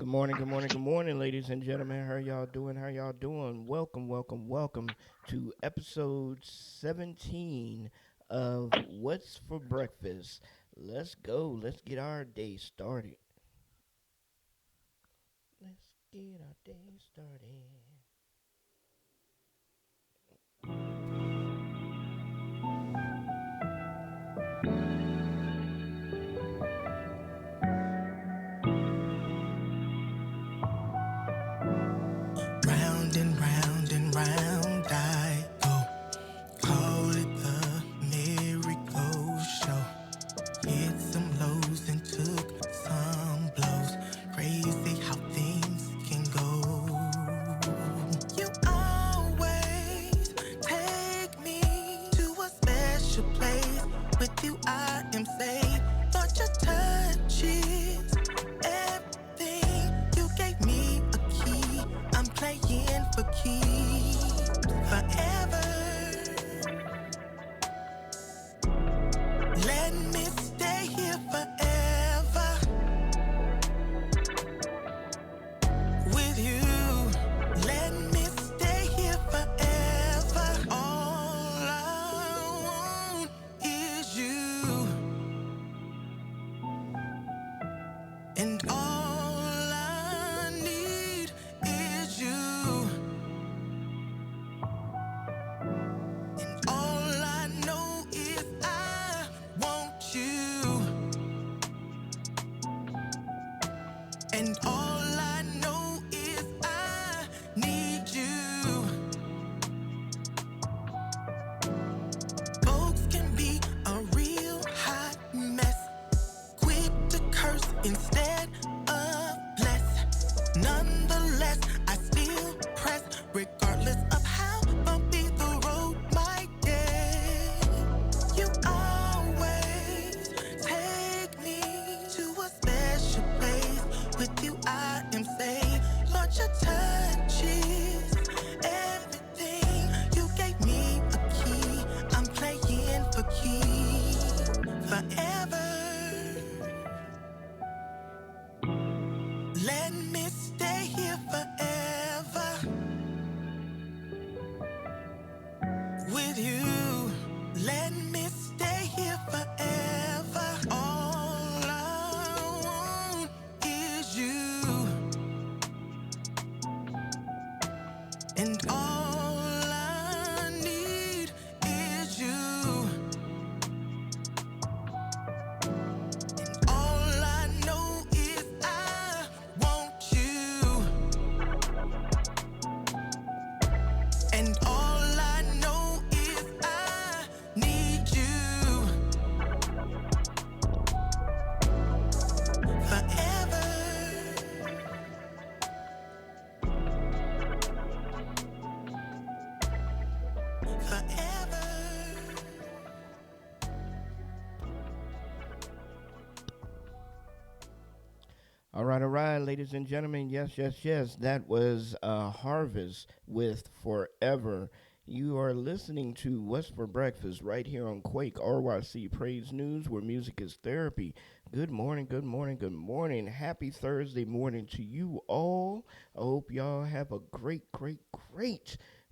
Good morning, ladies and gentlemen. How y'all doing? How y'all doing? Welcome to episode 17 of What's for Breakfast. Let's go. Let's get our day started. Let's get our day started. Round and round I go. Call it the miracle show. Hit some lows and took some blows. Crazy how things can go. You always take me to a special place. With you I am safe. Lord, your touch is everything. You gave me a key. I'm playing for keys forever. Let me stay here forever with you. Let me stay here forever. All I want is you, and all I need is you, and all I know is I want you, and all I know is I need you. Folks can be a real hot mess, quick to curse instead of bless. Nonetheless, I still press, regardless of how bumpy the road might get. You always take me to a special place. With you, I am safe. Lord, your touch is everything. You gave me a key. I'm playing for keys forever. Let me stay here forever with you. Let me stay here forever. All I want is you, and all I need is you, and all I know is I want you, and all I know is I need you forever. Forever. All right, ladies and gentlemen. Yes. That was Harvest with Forever. You are listening to What's for Breakfast right here on Quake RYC Praise News, where music is therapy. Good morning. Happy Thursday morning to you all. I hope y'all have a great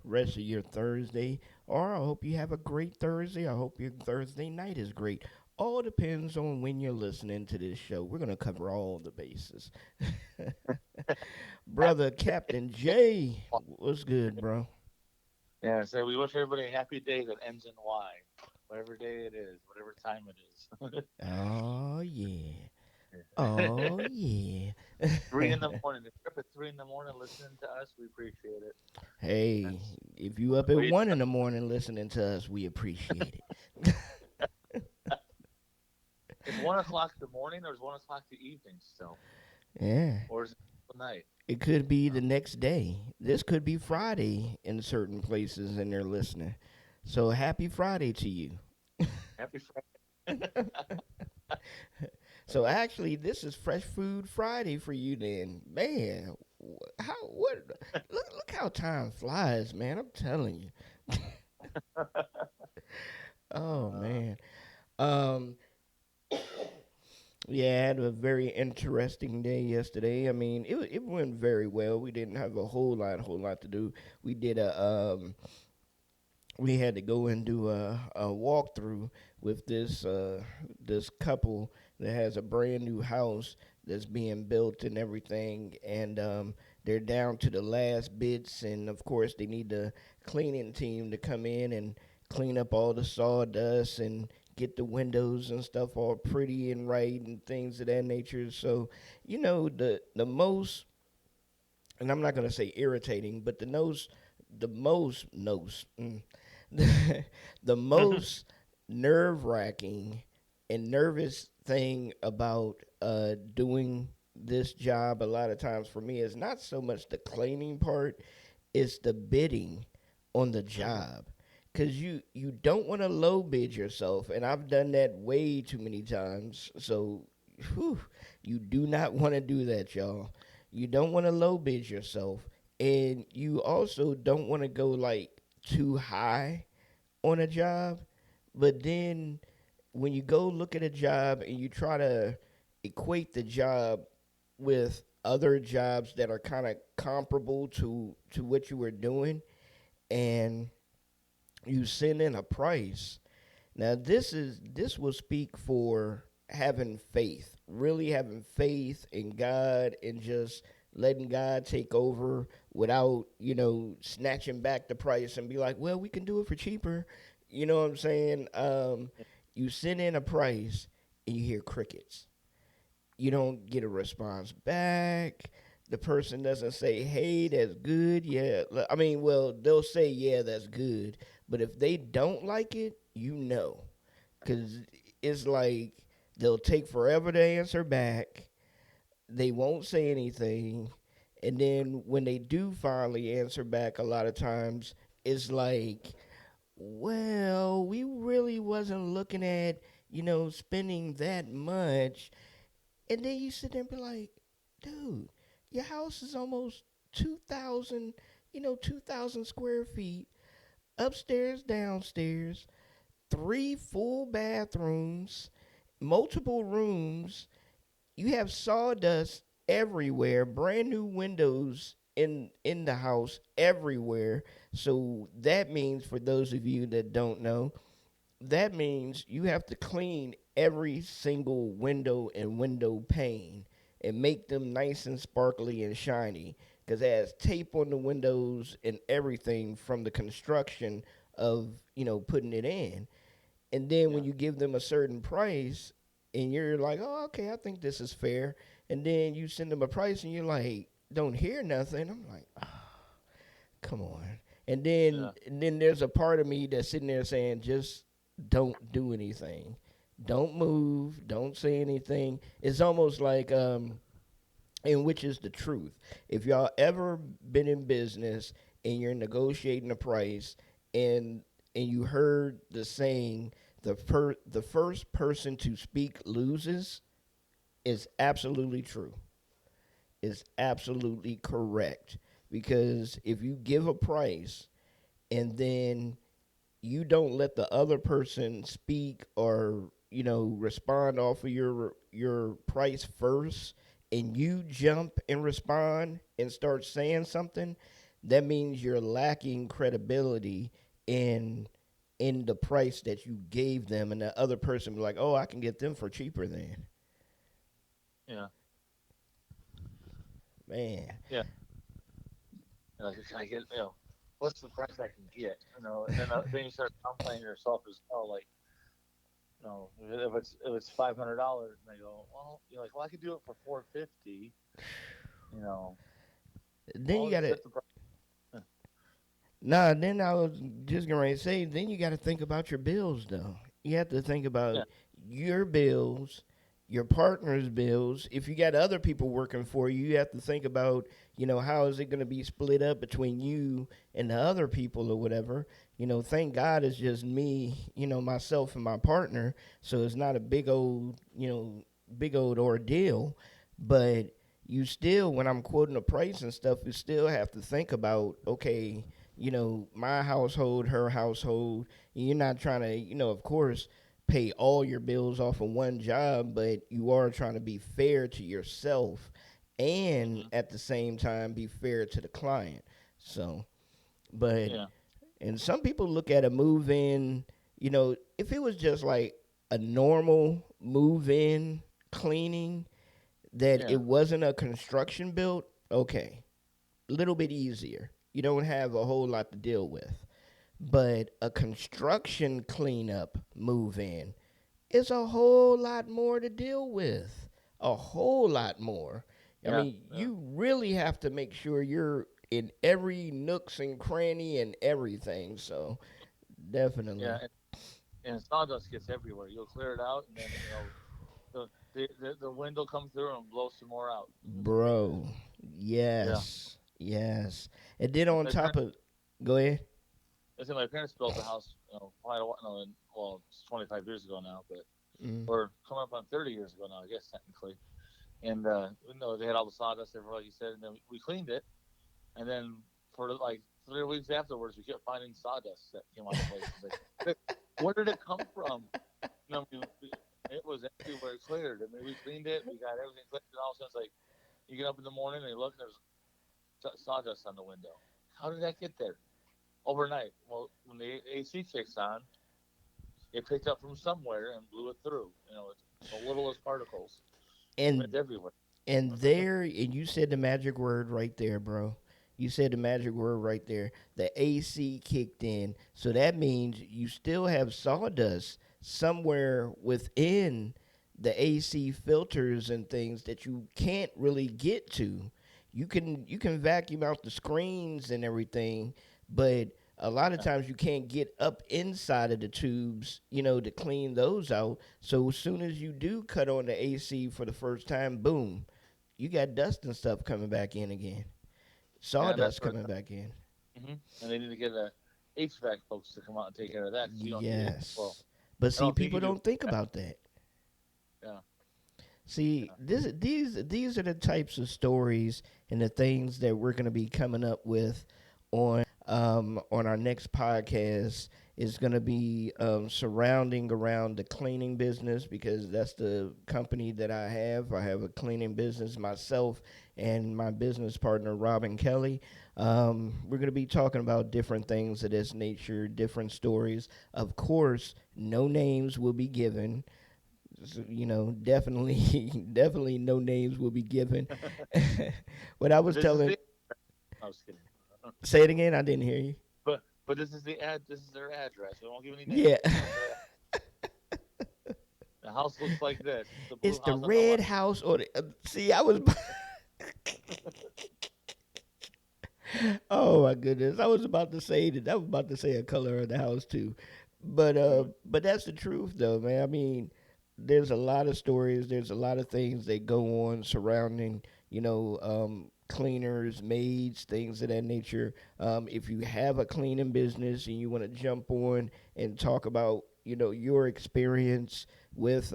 rest of your Thursday. Or I hope you have a great Thursday. I hope your Thursday night is great. All depends on when you're listening to this show. We're going to cover all the bases. Brother Captain J, what's good, bro? Yeah, so we wish everybody a happy day that ends in Y, whatever day it is, whatever time it Oh, yeah. is. Oh, yeah. 3 in the morning. If you're up at 3 in the morning listening to us, we appreciate it. Hey, That's if you up at we 1 in the morning listening to us, we appreciate it. It's 1 o'clock in the morning, or is 1 o'clock the evening still, Yeah. or is it still night? It could be Uh, the next day. This could be Friday in certain places, and they're listening. So happy Friday to you. Happy Friday. So actually, this is Fresh Food Friday for you. Then, man, how what? Look how time flies, man. I'm telling you. Oh uh, man. Um. Yeah, I had a very interesting day yesterday. I mean, it went very well. We didn't have a whole lot to do. We did we had to go and do a walkthrough with this couple that has a brand new house that's being built and everything, and they're down to the last bits, and of course they need the cleaning team to come in and clean up all the sawdust and get the windows and stuff all pretty and right and things of that nature. So, the most, and I'm not gonna say irritating, but the most nose. The most nerve wracking and nervous thing about doing this job a lot of times for me is not so much the cleaning part, it's the bidding on the job. Cause you don't want to low bid yourself, and I've done that way too many times. So, whew, you do not want to do that, y'all. You don't want to low bid yourself, and you also don't want to go like too high on a job. But then when you go look at a job and you try to equate the job with other jobs that are kind of comparable to what you were doing, and you send in a price. Now this will speak for having faith, really having faith in God and just letting God take over without, snatching back the price and be like, well, we can do it for cheaper. You know what I'm saying? You send in a price and you hear crickets. You don't get a response back. The person doesn't say, hey, that's good. Yeah. I mean, well, they'll say, yeah, that's good. But if they don't like it, you know. Because it's like they'll take forever to answer back. They won't say anything. And then when they do finally answer back, a lot of times, it's like, well, we really wasn't looking at, spending that much. And then you sit there and be like, dude, your house is almost 2,000, 2,000 square feet, upstairs, downstairs, three full bathrooms, multiple rooms. You have sawdust everywhere, brand new windows in the house everywhere. So that means, for those of you that don't know, that means you have to clean every single window and window pane and make them nice and sparkly and shiny, because it has tape on the windows and everything from the construction of putting it in. And then when Yeah. you give them a certain price and you're like, oh, okay, I think this is fair, and then you send them a price and you're like, don't hear nothing. I'm like, oh, come on. and then Yeah. and then there's a part of me that's sitting there saying, just don't do anything, don't move, don't say anything. It's almost like and which is the truth. If y'all ever been in business and you're negotiating a price, and you heard the saying, the first person to speak loses, is absolutely true. Is absolutely correct, because if you give a price and then you don't let the other person speak or respond off of your price first, and you jump and respond and start saying something, that means you're lacking credibility in the price that you gave them, and the other person be like, oh, I can get them for cheaper then. Yeah. Man. Yeah. Like, I get, what's the price I can get? And then you start complaining yourself as well, like, if it's $500, and they go, well, you're like, well, I could do it for 450. You know, Then you just gotta set the price. Nah, then I was just going to say, then you got to think about your bills, though. You have to think about Yeah. your bills, your partner's bills. If you got other people working for you, you have to think about, how is it going to be split up between you and the other people or whatever. Thank God it's just me, myself and my partner. So it's not a big old ordeal. But you still, when I'm quoting a price and stuff, you still have to think about, okay, my household, her household. You're not trying to, of course, pay all your bills off of one job, but you are trying to be fair to yourself and Hmm. at the same time be fair to the client. So, but Yeah. and some people look at a move in, if it was just like a normal move in cleaning, that it Yeah. wasn't a construction build, okay, a little bit easier. You don't have a whole lot to deal with. But a construction cleanup move in is a whole lot more to deal with. A whole lot more. I Yeah. mean, Yeah. you really have to make sure you're in every nooks and cranny and everything. So Yeah. definitely. And sawdust gets everywhere. You'll clear it out, and then the wind will come through and blow some more out. Bro. Yeah. Yes. Yes. And then on My top parents, of go ahead. I think my parents built a house, quite a while, no, well, it's 25 years ago now, but Mm. or coming up on 30 years ago now, I guess technically. And they had all the sawdust everywhere, like you said, and then we cleaned it, and then for like 3 weeks afterwards, we kept finding sawdust that came out of places. Like, where did it come from? It was everywhere cleared. I mean, we cleaned it, we got everything cleared, and all of a sudden, it's like you get up in the morning and you look, and there's sawdust on the window. How did that get there? Overnight. Well, when the AC kicks on, it picked up from somewhere and blew it through. It's the littlest particles. Went And everywhere. and you said the magic word right there, bro. You said the magic word right there. The AC kicked in. So that means you still have sawdust somewhere within the AC filters and things that you can't really get to. You can vacuum out the screens and everything, but a lot of Yeah. times you can't get up inside of the tubes, to clean those out. So as soon as you do cut on the AC for the first time, boom, you got dust and stuff coming back in again. Yeah, and that's Sawdust where. coming back in. And they need to get a HVAC folks to come out and take care of that because you don't need it. Well, Yes. But I don't see, know if you people can do. don't think about that. Yeah. See, Yeah. these are the types of stories and the things that we're going to be coming up with on our next podcast. Is going to be surrounding around the cleaning business because that's the company that I have. I have a cleaning business myself and my business partner Robin Kelly. We're going to be talking about different things of this nature, different stories. Of course, no names will be given. So, definitely, definitely no names will be given. What I was This is telling, the. I was kidding. say it again. I didn't hear you. But this is the ad. This is their address. We won't give any names. Yeah, But the house looks like this. It's the blue it's the house on the red left. house or the. See, I was. Oh my goodness, I was about to say that. I was about to say a color of the house too, but that's the truth though, man. I mean, there's a lot of stories. There's a lot of things that go on surrounding, cleaners, maids, things of that nature. If you have a cleaning business and you want to jump on and talk about, your experience with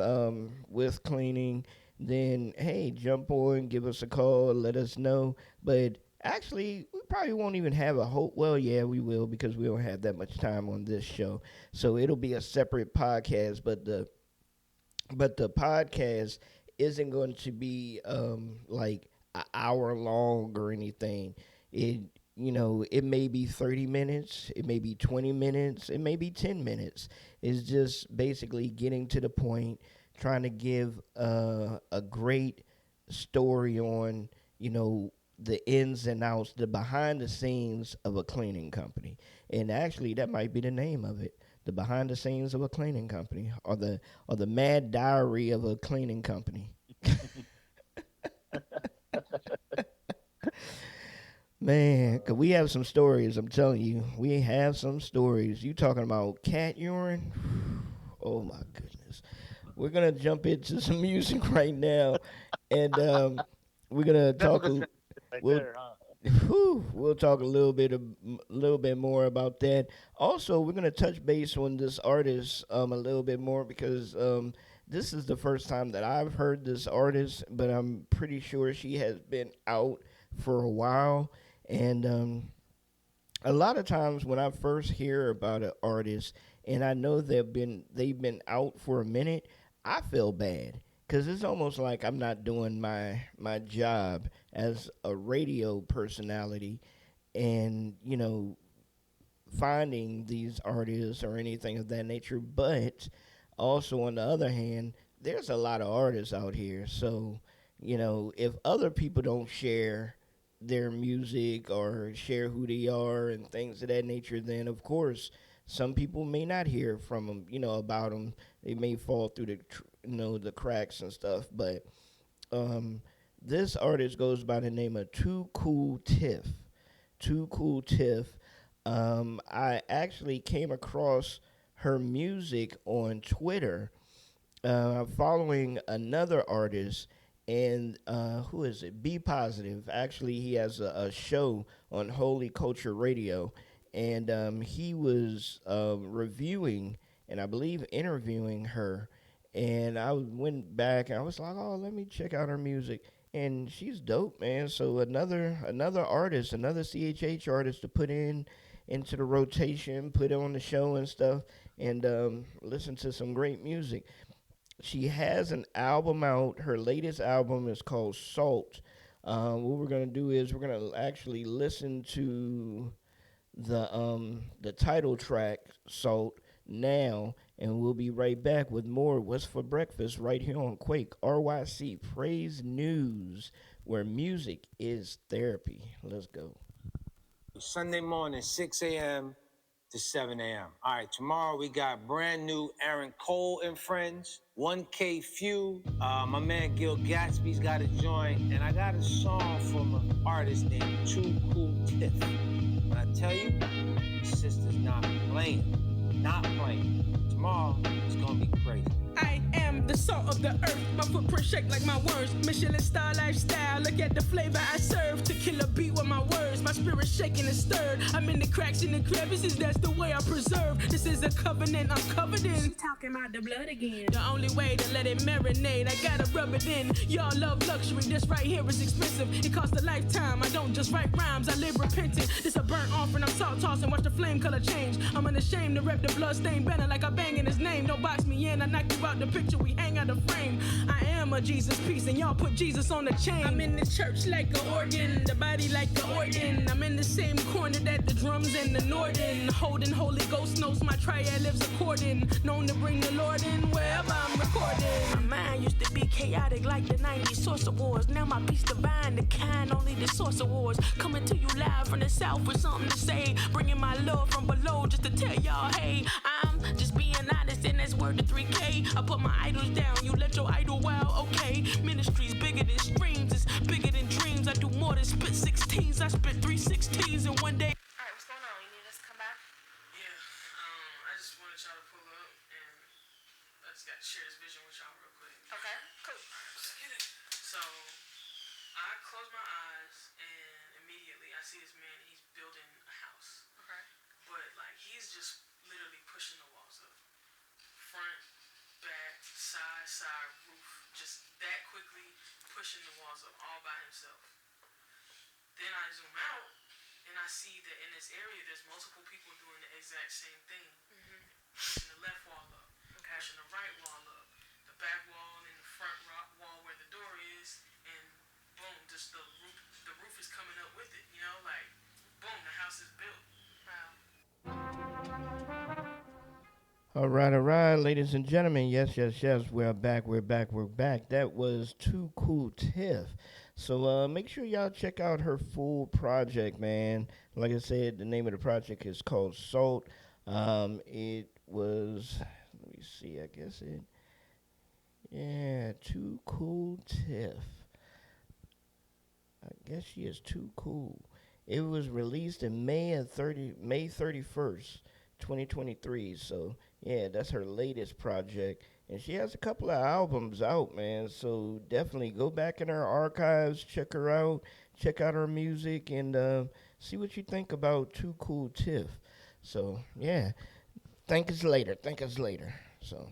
cleaning, then hey, jump on, give us a call, let us know. But actually, we probably won't even have a whole. Well, yeah, we will because we don't have that much time on this show. So it'll be a separate podcast. But the podcast isn't going to be like an hour long or anything. It may be 30 minutes, it may be 20 minutes, it may be 10 minutes. It's just basically getting to the point, trying to give a great story on, the ins and outs, the behind the scenes of a cleaning company. And actually, that might be the name of it, the behind the scenes of a cleaning company, or the mad diary of a cleaning company. Man, 'cause we have some stories. I'm telling you, we have some stories. You talking about cat urine? Oh my goodness. We're gonna jump into some music right now, and we're gonna That's a talk. good transition right We'll there, huh? we'll talk a little bit more about that. Also, we're gonna touch base on this artist a little bit more because this is the first time that I've heard this artist, but I'm pretty sure she has been out for a while. And a lot of times when I first hear about an artist and I know they've been out for a minute, I feel bad because it's almost like I'm not doing my job as a radio personality, and finding these artists or anything of that nature. But also, on the other hand, there's a lot of artists out here. So, if other people don't share their music or share who they are and things of that nature, then of course, some people may not hear from them, about them. They may fall through the cracks and stuff. But um, this artist goes by the name of Too Cool Tiff. Too Cool Tiff. I actually came across her music on Twitter, following another artist, and who is it? Be Positive. Actually, he has a show on Holy Culture Radio, and he was reviewing and I believe interviewing her. And I went back and I was like, oh, let me check out her music. And she's dope, man. So another artist, another CHH artist to put into the rotation, put on the show and stuff, and listen to some great music. She has an album out. Her latest album is called Salt. What we're gonna do is we're gonna actually listen to the title track Salt now, and we'll be right back with more What's for Breakfast right here on Quake RYC Praise News, where music is therapy. Let's go. Sunday morning, 6 a.m. to 7 a.m. All right, tomorrow we got brand new Aaron Cole and Friends, 1K Few. My man Gil Gatsby's got a joint, and I got a song from an artist named Too Cool Tiff. When I tell you, the sister's not playing. Not playing. Tomorrow, it's gonna be crazy. I am the salt of the earth. My footprint shake like my words. Michelin star lifestyle. Look at the flavor I serve. To kill a beat with my words. My spirit shaking and stirred. I'm in the cracks and the crevices. That's the way I preserve. This is a covenant I'm covered in. She talking about the blood again. The only way to let it marinate, I gotta rub it in. Y'all love luxury. This right here is expensive. It costs a lifetime. I don't just write rhymes. I live repentant. This a burnt offering. I'm salt tossing. Watch the flame color change. I'm unashamed to rep the bloodstained banner like I bang in his name. Don't box me in. I knock you out the picture, we hang out the frame. I am a Jesus piece, and y'all put Jesus on the chain. I'm in the church like an organ, the body like the organ. I'm in the same corner that the drums and the Norden. Holding Holy Ghost knows my triad lives according. Known to bring the Lord in wherever I'm recording. My mind used to be chaotic like the 90s Source Awards. Now my peace divine, the kind only the Source Awards. Coming to you live from the south with something to say. Bringing my love from below just to tell y'all, hey, I'm just being honest, and that's word to 3K. I put my idols down, you let your idol wow, okay. Ministry's bigger than streams, it's bigger than dreams. I do more than spit 16s, I spit 316s in one day. Alright, what's going on? You need us to come back? Yeah, I just wanted y'all to pull up, and I just got to share this vision with y'all real quick. Okay, cool. Let's get it. So, I close my eyes, and immediately I see this man, he's building a house. Okay. But, like, he's just literally pushing the walls up. Front, back, side, roof. Just that quickly pushing the walls up all by himself. Then I zoom out, and I see that in this area, there's multiple people doing the exact same thing. Pushing the left wall up, pushing the right wall up, the back wall and the front wall where the door is, and boom, just the roof is coming up with it, like, boom, the house is built. Wow. All right, ladies and gentlemen. Yes. We're back. That was Too Cool Tiff. So make sure y'all check out her full project, man. Like I said, the name of the project is called Salt. It was, let me see, I guess Too Cool Tiff. I guess she is too cool. It was released in May 31st, 2023. So yeah, that's her latest project, and she has a couple of albums out, man. So definitely go back in her archives, check her out, check out her music, and see what you think about Too Cool Tiff. So yeah, thank us later. So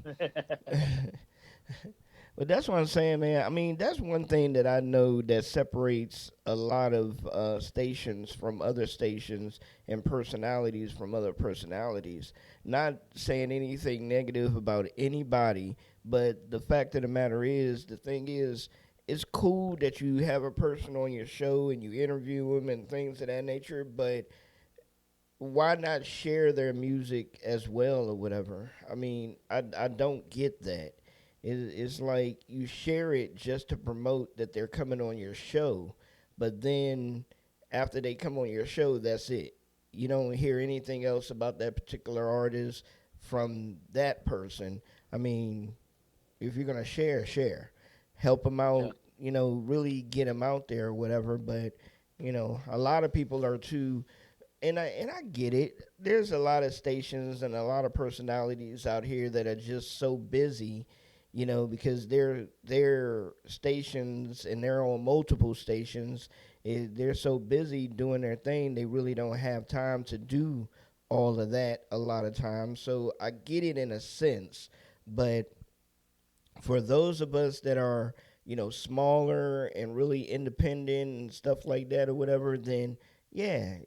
But that's what I'm saying, man. I mean, that's one thing that I know that separates a lot of stations from other stations and personalities from other personalities. Not saying anything negative about anybody, but the fact of the matter is, the thing is, it's cool that you have a person on your show and you interview them and things of that nature, but why not share their music as well or whatever? I mean, I don't get that. It's like you share it just to promote that they're coming on your show, but then after they come on your show, that's it. You don't hear anything else about that particular artist from that person. I mean, if you're gonna share, share, help them Yeah. out. Really get them out there or whatever. But a lot of people are too, and I get it. There's a lot of stations and a lot of personalities out here that are just so busy, because they're stations and they're on multiple stations. They're so busy doing their thing, they really don't have time to do all of that a lot of times. So I get it in a sense, but for those of us that are smaller and really independent and stuff like that or whatever, then yeah,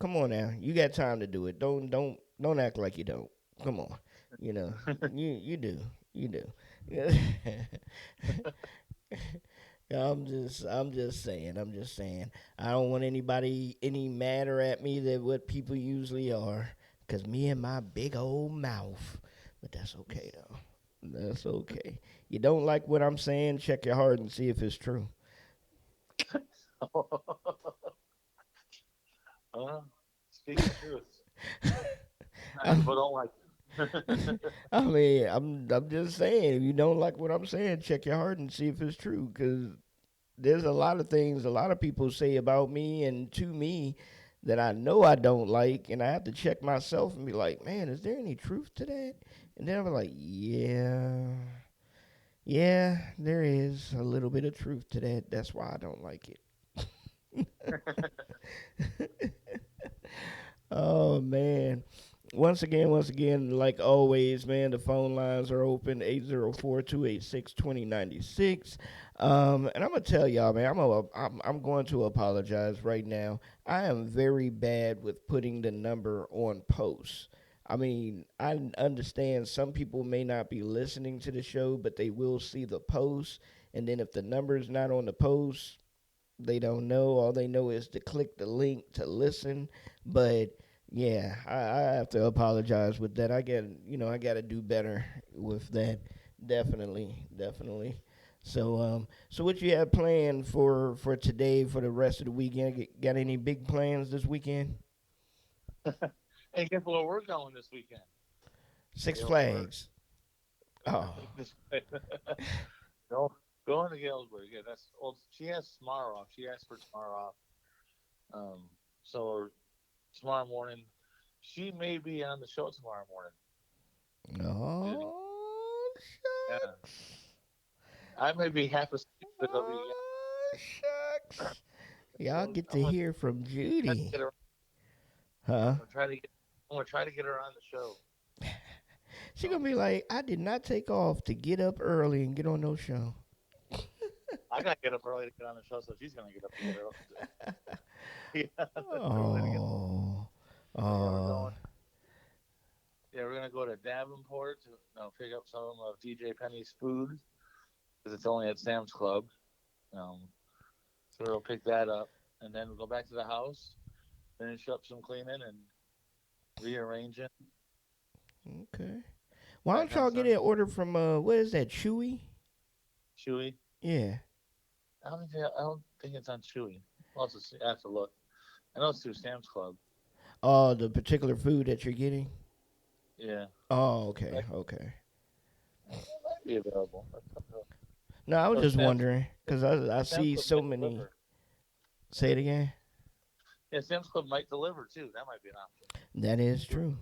come on now, you got time to do it. Don't act like you don't. Come on, you know you do, you do. I'm just saying. I don't want anybody any madder at me than what people usually are, cause me and my big old mouth. But that's okay though. That's okay. You don't like what I'm saying? Check your heart and see if it's true. Speak the truth. I'm, People don't like it. I mean, I'm just saying. If you don't like what I'm saying, check your heart and see if it's true. Because there's a lot of things a lot of people say about me and to me that I know I don't like, and I have to check myself and be like, man, is there any truth to that? And then I'm like, yeah, yeah, there is a little bit of truth to that. That's why I don't like it. Oh man. Once again, like always, man, the phone lines are open 804-286-2096. And I'm gonna tell y'all, man, I'm going to apologize right now. I am very bad with putting the number on posts. I mean, I understand some people may not be listening to the show, but they will see the post. And then if the number's not on the post, they don't know. All they know is to click the link to listen. But yeah, I have to apologize with that. I got to do better with that. Definitely, definitely. So what you have planned for today, for the rest of the weekend? Got any big plans this weekend? Hey, guess where we're going this weekend? Six Galesburg. Flags. Oh, No, going to Galesburg. Yeah, that's well. She has tomorrow off. She asked for tomorrow off. So tomorrow morning, she may be on the show tomorrow morning. oh, Yeah, shucks. I may be half asleep, but it'll be. Oh, shucks. Y'all get I'm to gonna hear from try to Judy, get her. huh? I'm gonna try to get. I'm gonna try to get her on the show. She gonna be like, I did not take off to get up early and get on no show. I gotta get up early to get on the show, so she's gonna get up to get early. Yeah, Oh, yeah, oh, we're gonna go to Davenport to pick up some of DJ Penny's food because it's only at Sam's Club. Um, so we'll pick that up, and then we'll go back to the house, finish up some cleaning and rearranging. okay. Why That don't kind y'all of get stuff. an order from what is that, Chewy? Chewy. Yeah. I don't think it's on Chewy. I'll have to see, I have to look. I know it's through Sam's Club. Oh, the particular food that you're getting. Yeah, Oh, okay, okay. it might be available. No, I was No, just Sam's, wondering because I Sam's see Club so might many. deliver. Say it again. Yeah, Sam's Club might deliver too. That might be an option. That is true.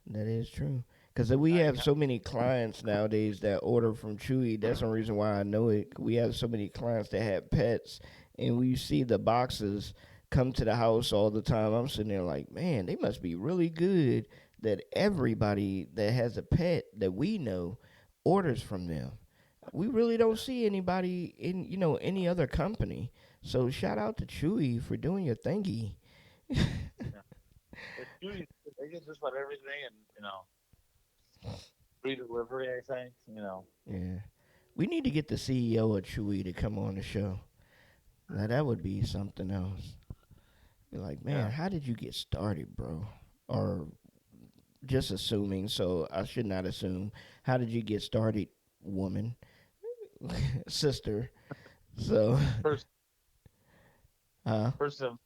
That is true. Because we I have got so many clients nowadays that order from Chewy. That's the reason why I know it. We have so many clients that have pets, and we see the boxes come to the house all the time. I'm sitting there like, man, they must be really good that everybody that has a pet that we know orders from them. We really don't see anybody in any other company. So shout out to Chewy for doing your thingy. But they get just about everything, and free delivery. I think Yeah, we need to get the CEO of Chewy to come on the show. Now that would be something else. Be like, man, Yeah. how did you get started, bro? Or just assuming. So I should not assume. How did you get started, woman, sister? So, First huh? person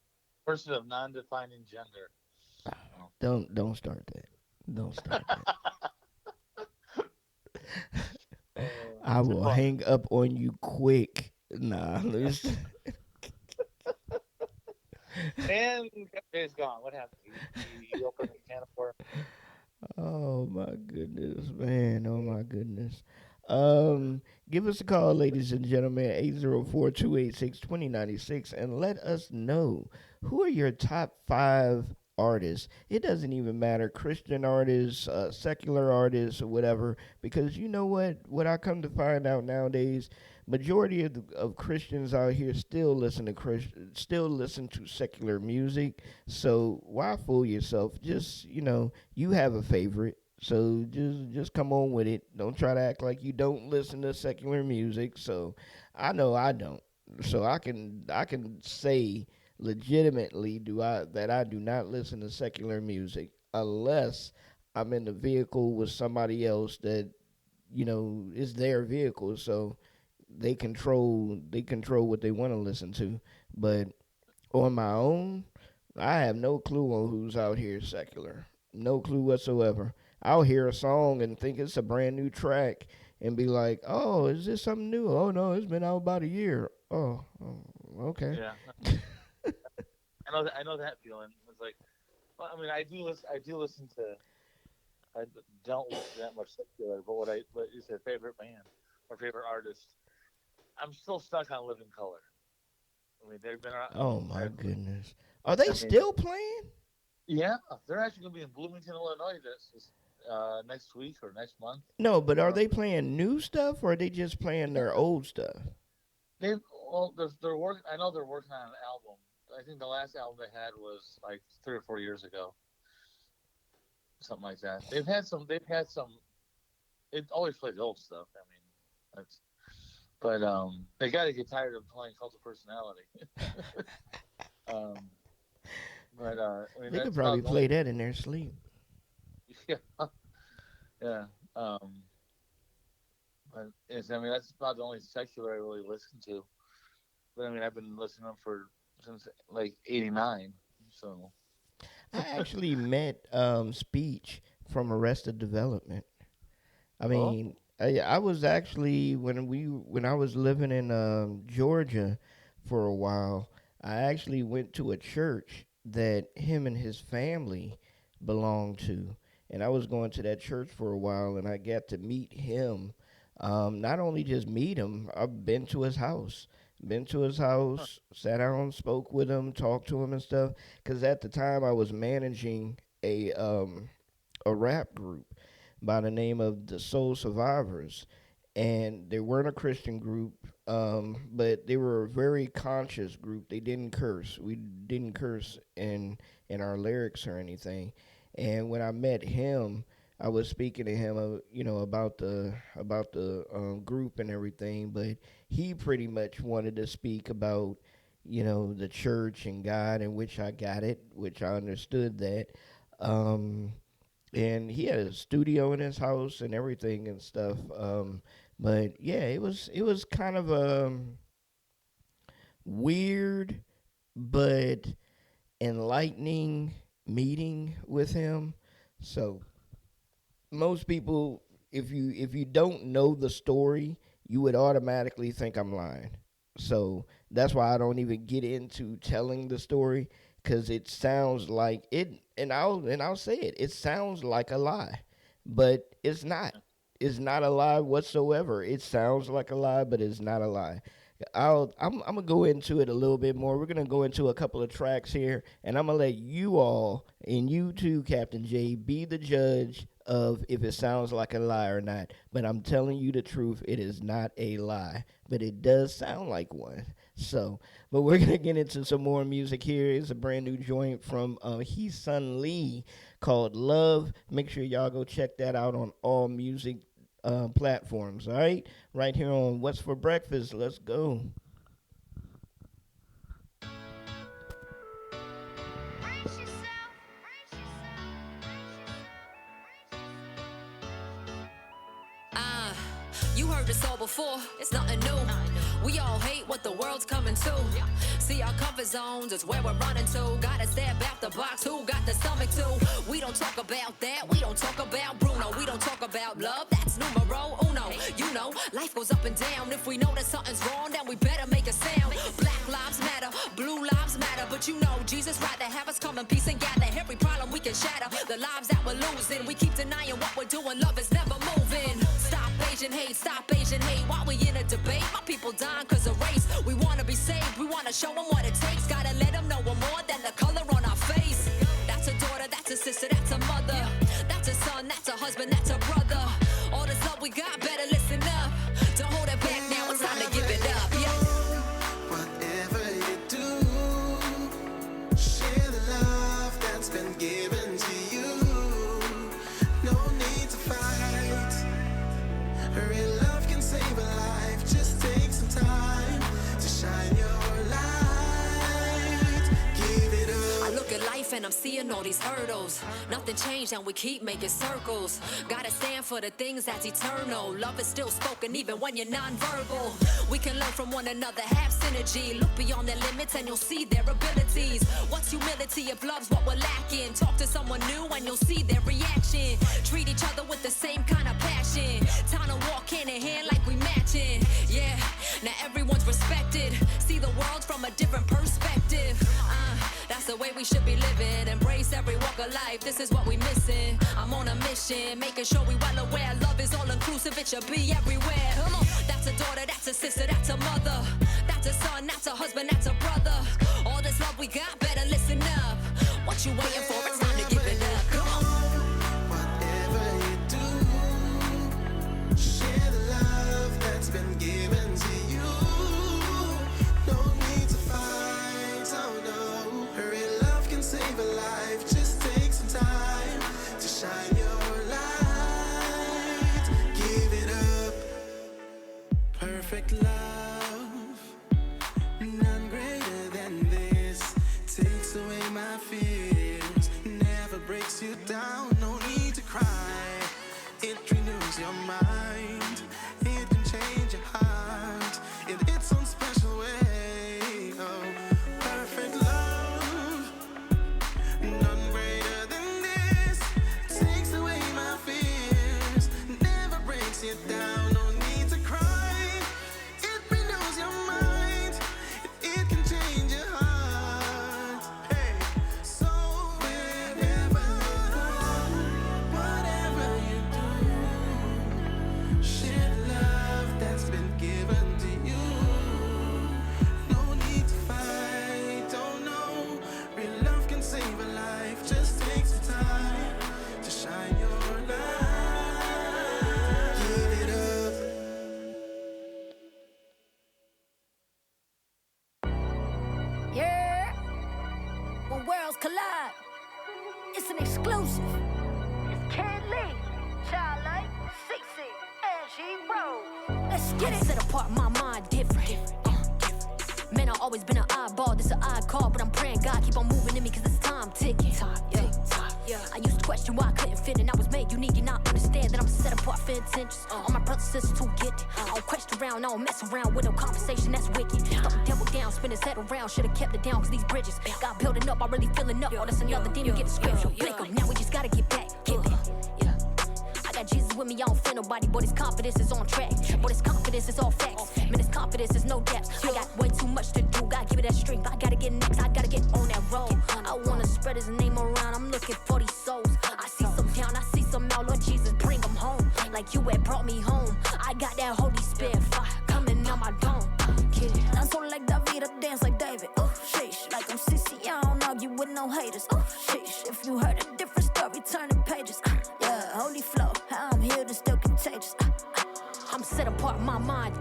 of non-defining gender. Don't start that. Don't start that. I will Well, hang up on you quick. Nah, listen. and Jay's gone. What happened? He opened the can of worms. Oh my goodness, man. Oh my goodness. Give us a call, ladies and gentlemen, 804-286-2096, and let us know who are your top 5 artists. It doesn't even matter, Christian artists, secular artists, or whatever, because you know what I come to find out nowadays, majority of Christians out here still listen to secular music. So why fool yourself? Just you have a favorite. So just come on with it. Don't try to act like you don't listen to secular music. So I know I don't. So I can say legitimately that I do not listen to secular music unless I'm in the vehicle with somebody else that is their vehicle. So they control what they want to listen to. But on my own, I have no clue on who's out here secular. No clue whatsoever. I'll hear a song and think it's a brand new track and be like, "Oh, is this something new? Oh no, it's been out about a year." Oh, okay. Yeah, I know that feeling. It's like, well, I mean, I do listen. I do listen to. I don't listen to that much secular, but what is their favorite band or favorite artist? I'm still stuck on Living Color. I mean, they've been around. Oh my goodness. Are they still playing? Yeah, they're actually going to be in Bloomington, Illinois this next week or next month. No, but are they playing new stuff or are they just playing their old stuff? They're working. I know they're working on an album. I think the last album they had was like 3 or 4 years ago, something like that. They've had some. It always plays old stuff. I mean, they got to get tired of playing Cult of Personality. I mean, They could that's probably about the play that in their sleep. Yeah, yeah. But I mean, that's about the only secular I really listen to. But I mean, I've been listening to them since like '89. So I actually met Speech from Arrested Development. I Oh. mean, I was actually when I was living in Georgia for a while. I actually went to a church that him and his family belonged to, and I was going to that church for a while, and I got to meet him. Not only just meet him, I've been to his house. Been to his house, sat down, spoke with him, talked to him and stuff. Because at the time I was managing a rap group by the name of the Soul Survivors, and they weren't a Christian group, but they were a very conscious group. They didn't curse. We didn't curse in our lyrics or anything. And when I met him, I was speaking to him, about the group and everything. But he pretty much wanted to speak about, the church and God, in which I got it, which I understood that. And he had a studio in his house and everything and stuff. But yeah, it was kind of weird but enlightening meeting with him. So most people, if you don't know the story, you would automatically think I'm lying. So that's why I don't even get into telling the story, because it sounds like it, and I'll say it. It sounds like a lie, but it's not. It's not a lie whatsoever. It sounds like a lie, but it's not a lie. I'm gonna go into it a little bit more. We're gonna go into a couple of tracks here, and I'm gonna let you all and you too, Captain J, be the judge of if it sounds like a lie or not. But I'm telling you the truth, it is not a lie. But it does sound like one. So, but we're going to get into some more music here. It's a brand new joint from Hee Sun Lee called Love. Make sure y'all go check that out on all music platforms, all right? Right here on What's for Breakfast. Let's go. You heard this all before, it's nothing new. We all hate what the world's coming to. See our comfort zones, it's where we're running to. Gotta step out the box, who got the stomach to? We don't talk about that, we don't talk about Bruno. We don't talk about love, that's numero uno. You know, life goes up and down. If we know that something's wrong, then we better make a sound. Black lives matter, blue lives matter. But you know, Jesus rather have us come in peace and gather. Every problem we can shatter, the lives that we're losing. We keep denying what we're doing, love is never moving. Stop Asian hate, stop Asian hate. While we in a debate, my people dying cause of race. We wanna be saved, we wanna show them what it takes. Gotta let them know we're more than the color on our face. That's a daughter, that's a sister, that's a mother. That's a son, that's a husband, that's a brother. All this love we got, better listen up. Don't hold it back now, it's time to give it up. Yeah. Whatever you do, share the love that's been given to you. No need to fight. Real love can save a life. Just take some time to shine your light. Give it up. I look at life and I'm seeing all these hurdles. Nothing changed and we keep making circles. Gotta stand for the things that's eternal. Love is still spoken even when you're non-verbal. We can learn from one another, have synergy. Look beyond their limits and you'll see their abilities. What's humility if love's what we're lacking? Talk to someone new and you'll see their reaction. Treat each other with the same kind of passion. Time to walk hand in hand like we matching. Yeah, now everyone's respected. See the world from a different perspective. That's the way we should be living. Embrace every walk of life, this is what we missing. I'm on a mission, making sure we well aware. Love is all inclusive, it should be everywhere. Come on, that's a daughter, that's a sister, that's a mother. That's a son, that's a husband, that's a brother. All this love we got, better listen up. What you waiting for? It's time to give it up. Come on. Whatever you do, share the love that's been given to you. No need to fight, oh no. Real love can save a life. Just take some time to shine your light. Give it up. Perfect love, none greater than this. Takes away my fears, never breaks you down. No need to cry, it renews your mind. It can change your heart in its own special way. Oh, perfect love, none greater than this. Takes away my fears, never breaks you down. No need to cry, it renews your mind. It can change your heart. Hey, so wherever you go, whatever you do, share the love that's been given to you. No need to fight, oh no. Real love can save a life. Just take some time to shine your light. Give it up. Yeah, when worlds collide, it's an exclusive. It's Kid Lee, Childlike, 60, Angie Rose. Let's get it. Set apart, my mind different. Man, I've always been an oddball, this an odd call, but I'm praying God keep on moving in me cause it's time ticking. Yeah. I used to question why I couldn't fit in. I was made unique, you not understand that I'm set apart for intentions. All my brothers and sisters who get it. I don't question around, I don't mess around with no conversation that's wicked. Throw the devil down, spin his head around, should've kept it down cause these bridges got building up, I'm really filling up. Oh, that's another demon, get the scripture, flick 'em. Now we just gotta get back, get it. I got Jesus with me, I don't fear nobody, but his confidence is on track. But his confidence is all facts. Man, his confidence is no depth. I got way too much to do, gotta give it that strength. I gotta get next, I gotta get on that road. I wanna spread his name around, I'm looking for these souls. I see some down, I see some out, Lord Jesus, bring them home. Like you had brought me home. I got that Holy Spirit fire coming out my dome. Kid, Dance on like David, I dance like David. Oh, sheesh. Like I'm Sissy, I don't argue with no haters. Oh, sheesh. If you heard a different story, turn the pages. Yeah, Holy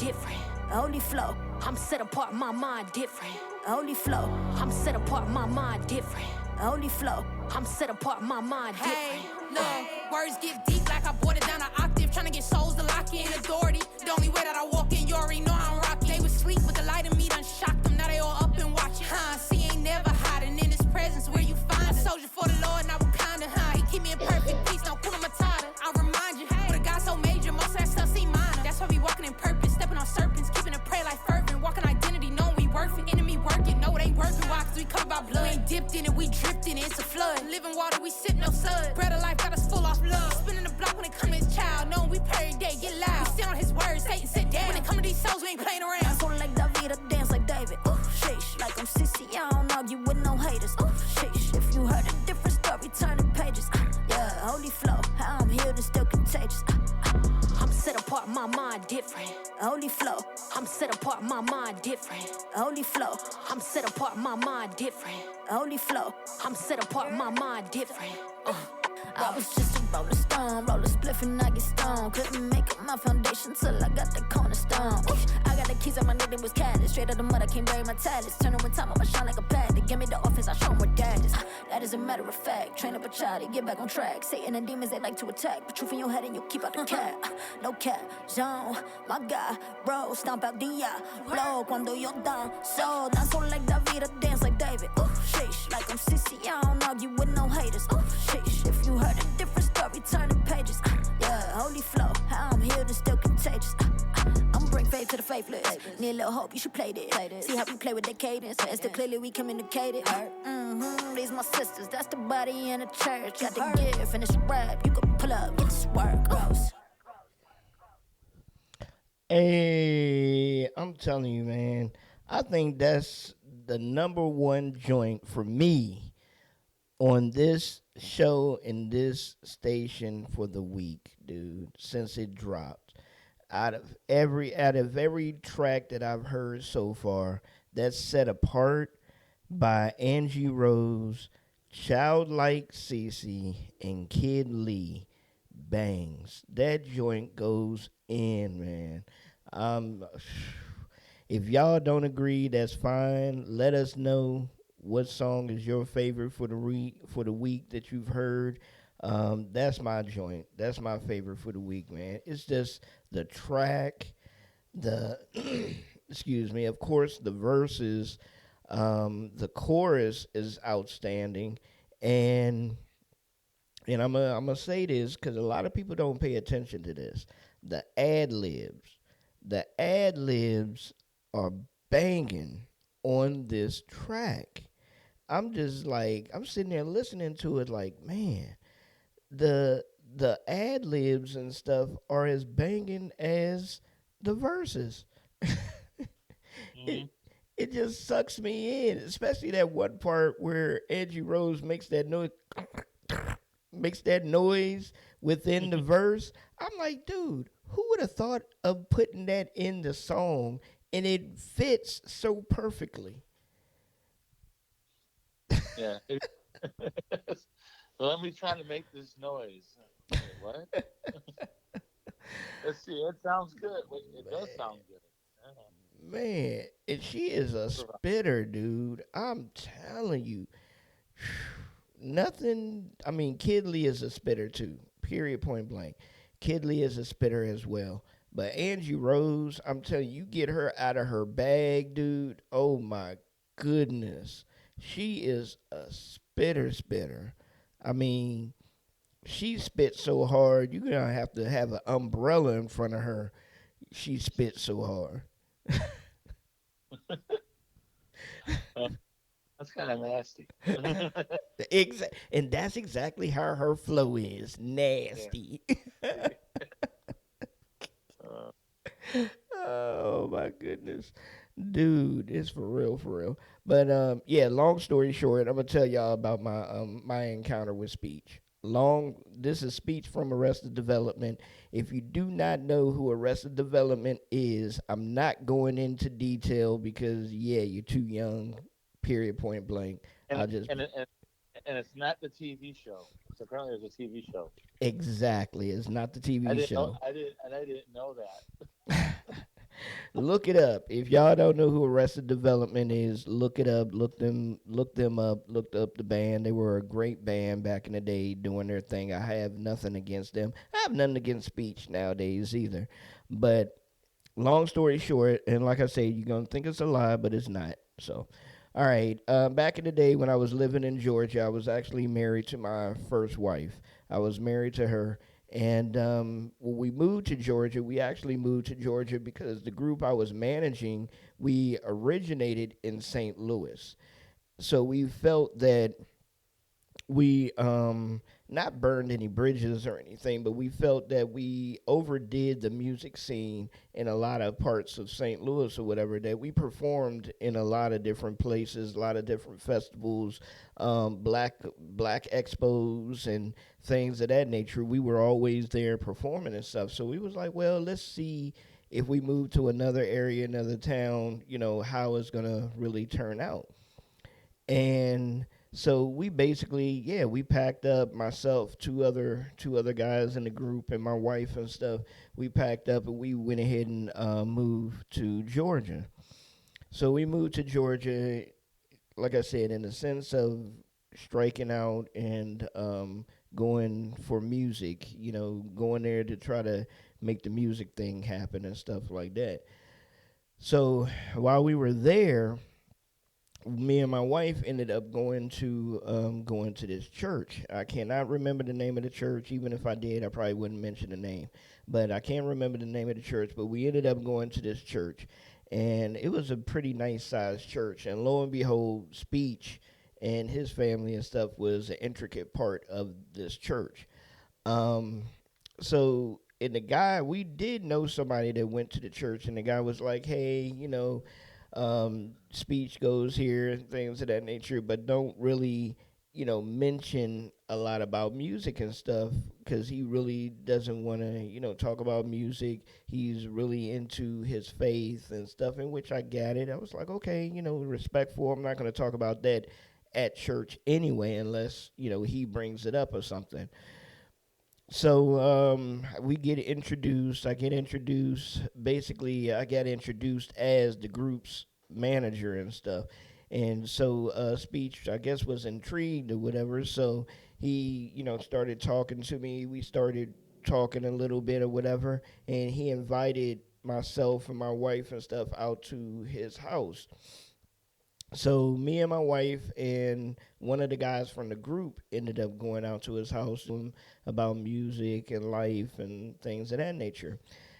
different. Holy flow, I'm set apart, my mind different. holy flow, I'm set apart, my mind different. holy flow. I'm set apart, my mind Hey, different. look, words get deep like I brought it down an octave. Trying to get souls to lock in authority. The only way that I walk in, you already know I'm rocking. They was sleep, but the light in me done shocked them. Now they all up and watching. See, ain't never hiding in his presence where you find a soldier for the Lord, not Wakanda. He keep me in perfect peace, no Kuna Matata. I'll remind you, with a God so major, most of that stuff seem minor. That's why we walking in purpose, stepping on serpents, keeping it pray like fervent, walking identity, knowing we worth it. Enemy working, no, it ain't working. Why? Cause we covered by blood. We ain't dipped in it, we dripped in it, it's a flood. Living water, we sip no sud. Bread of life got us full off love. Spinning the block when it come to his child, knowing we pray every day, get loud. We stand on his words, Satan sit down. When it come to these souls, we ain't playing around. Dance on like David, I dance like David. Ooh, sheesh, like I'm Sissy, I don't argue with no haters. Ooh, sheesh, if you heard a different story, turn the pages. Yeah, holy flow, how I'm healed and still contagious. I'm set apart, my mind different. Holy flow, I'm set apart, my mind different. holy flow, I'm set apart, my mind different. holy flow. I'm set apart, my mind different. I was just a rolling stone, roll a spliff and I get stoned. Couldn't make up my foundation till I got the cornerstone. I got the keys on my neck that was caddy. Straight out the mud, I can't bury my talents. Turning with time, I'ma shine like a pad. They give me the offense, I show them what that is. That is a matter of fact. Train up a child to get back on track. Satan and demons, they like to attack. Put truth in your head and you keep out the cat. No cap, zone, my guy, bro, stomp out the blow cuando yo danzo. Danzo like David, I dance like David. Ooh, sheesh, like I'm Sissy, I don't argue with no haters. Ooh, sheesh, if you heard a different story, turn the pages. Yeah, holy flow, how I'm healed and still contagious. I'm bring faith to the faithless. Need a little hope, you should play this. See how we play with the cadence, and still clearly we communicated. These my sisters, that's the body in the church. Got the gift and it's a rap, you can pull up, get this work. Hey, I'm telling you, man, I think that's the number one joint for me on this show in this station for the week, dude, since it dropped. Out of every track that I've heard so far, that's set apart by Angie Rose, Childlike Cece, and Kid Lee, bangs. That joint goes in, man. If y'all don't agree, that's fine. Let us know what song is your favorite for the week that you've heard. That's my joint. That's my favorite for the week, man. It's just the track, the excuse me, of course the verses, the chorus is outstanding, and I'm gonna say this because a lot of people don't pay attention to this. The ad libs are banging on this track. I'm just like, I'm sitting there listening to it like, man, the ad libs and stuff are as banging as the verses. It just sucks me in, especially that one part where Angie Rose makes that noise within the verse. I'm like, dude, who would have thought of putting that in the song, and it fits so perfectly. Yeah. Let me try to make this noise. Wait, what? Let's see. It sounds good. It does sound good. Yeah. Man, and she is a spitter, dude. I'm telling you. Nothing. I mean, Kid Lee is a spitter too. Period. Point blank. Kid Lee is a spitter as well. But Angie Rose, I'm telling you, get her out of her bag, dude. Oh my goodness. She is a spitter. I mean, she spits so hard, you're going to have an umbrella in front of her. She spits so hard. That's kind of nasty. And that's exactly how her flow is. Nasty. Yeah. Oh, my goodness. Dude, it's for real. But, yeah, long story short, I'm going to tell y'all about my encounter with Speech. This is Speech from Arrested Development. If you do not know who Arrested Development is, I'm not going into detail because, yeah, you're too young, period, point blank. And it's not the TV show. So apparently there's a TV show. Exactly. It's not the TV show. I didn't know that. Look it up. If y'all don't know who Arrested Development is, look it up. Look them up. Looked up the band. They were a great band back in the day doing their thing. I have nothing against them. I have nothing against Speech nowadays either. But long story short, and like I say, you're gonna think it's a lie, but it's not. So, all right. Back in the day when I was living in Georgia, I was actually married to my first wife. I was married to her, and when we moved to Georgia, we actually moved to Georgia because the group I was managing, we originated in St. Louis. So we felt that we not burned any bridges or anything, but we felt that we overdid the music scene in a lot of parts of St. Louis or whatever, that we performed in a lot of different places, a lot of different festivals, black expos and things of that nature. We were always there performing and stuff. So we was like, well, let's see if we move to another area, another town, how it's gonna really turn out. And so we basically, we packed up, myself, two other guys in the group, and my wife and stuff. We packed up and we went ahead and moved to Georgia. So we moved to Georgia, like I said, in the sense of striking out and going for music, going there to try to make the music thing happen and stuff like that. So while we were there, me and my wife ended up going to this church. I cannot remember the name of the church. Even if I did, I probably wouldn't mention the name. But I can't remember the name of the church. But we ended up going to this church, and it was a pretty nice sized church. And lo and behold, Speech and his family and stuff was an intricate part of this church. So, and the guy, we did know somebody that went to the church, and the guy was like, hey, Speech goes here and things of that nature, but don't really, mention a lot about music and stuff, because he really doesn't want to, talk about music. He's really into his faith and stuff, in which I got it. I was like, okay, respectful. I'm not going to talk about that at church anyway, unless, he brings it up or something. So we get introduced. I get introduced. Basically, I got introduced as the group's manager and stuff. And so Speech, I guess, was intrigued or whatever. So he, started talking to me. We started talking a little bit or whatever. And he invited myself and my wife and stuff out to his house. So me and my wife and one of the guys from the group ended up going out to his house about music and life and things of that nature.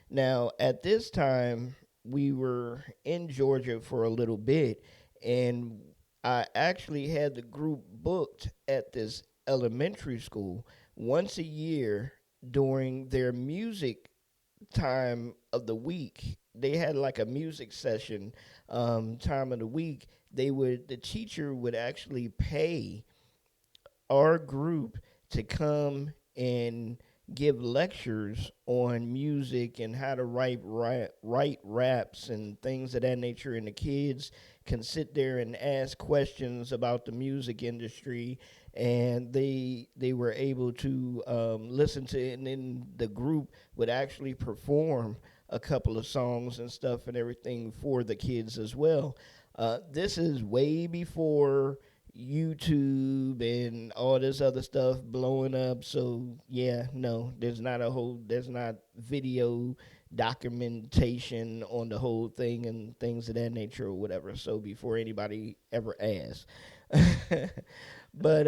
Now, at this time, we were in Georgia for a little bit, and I actually had the group booked at this elementary school once a year during their music time of the week. They had like a music session time of the week. The teacher would actually pay our group to come and give lectures on music and how to write raps and things of that nature, and the kids can sit there and ask questions about the music industry, and they were able to listen to it, and then the group would actually perform a couple of songs and stuff and everything for the kids as well. This is way before YouTube and all this other stuff blowing up. So yeah, no, there's not video documentation on the whole thing and things of that nature or whatever. So before anybody ever asks. But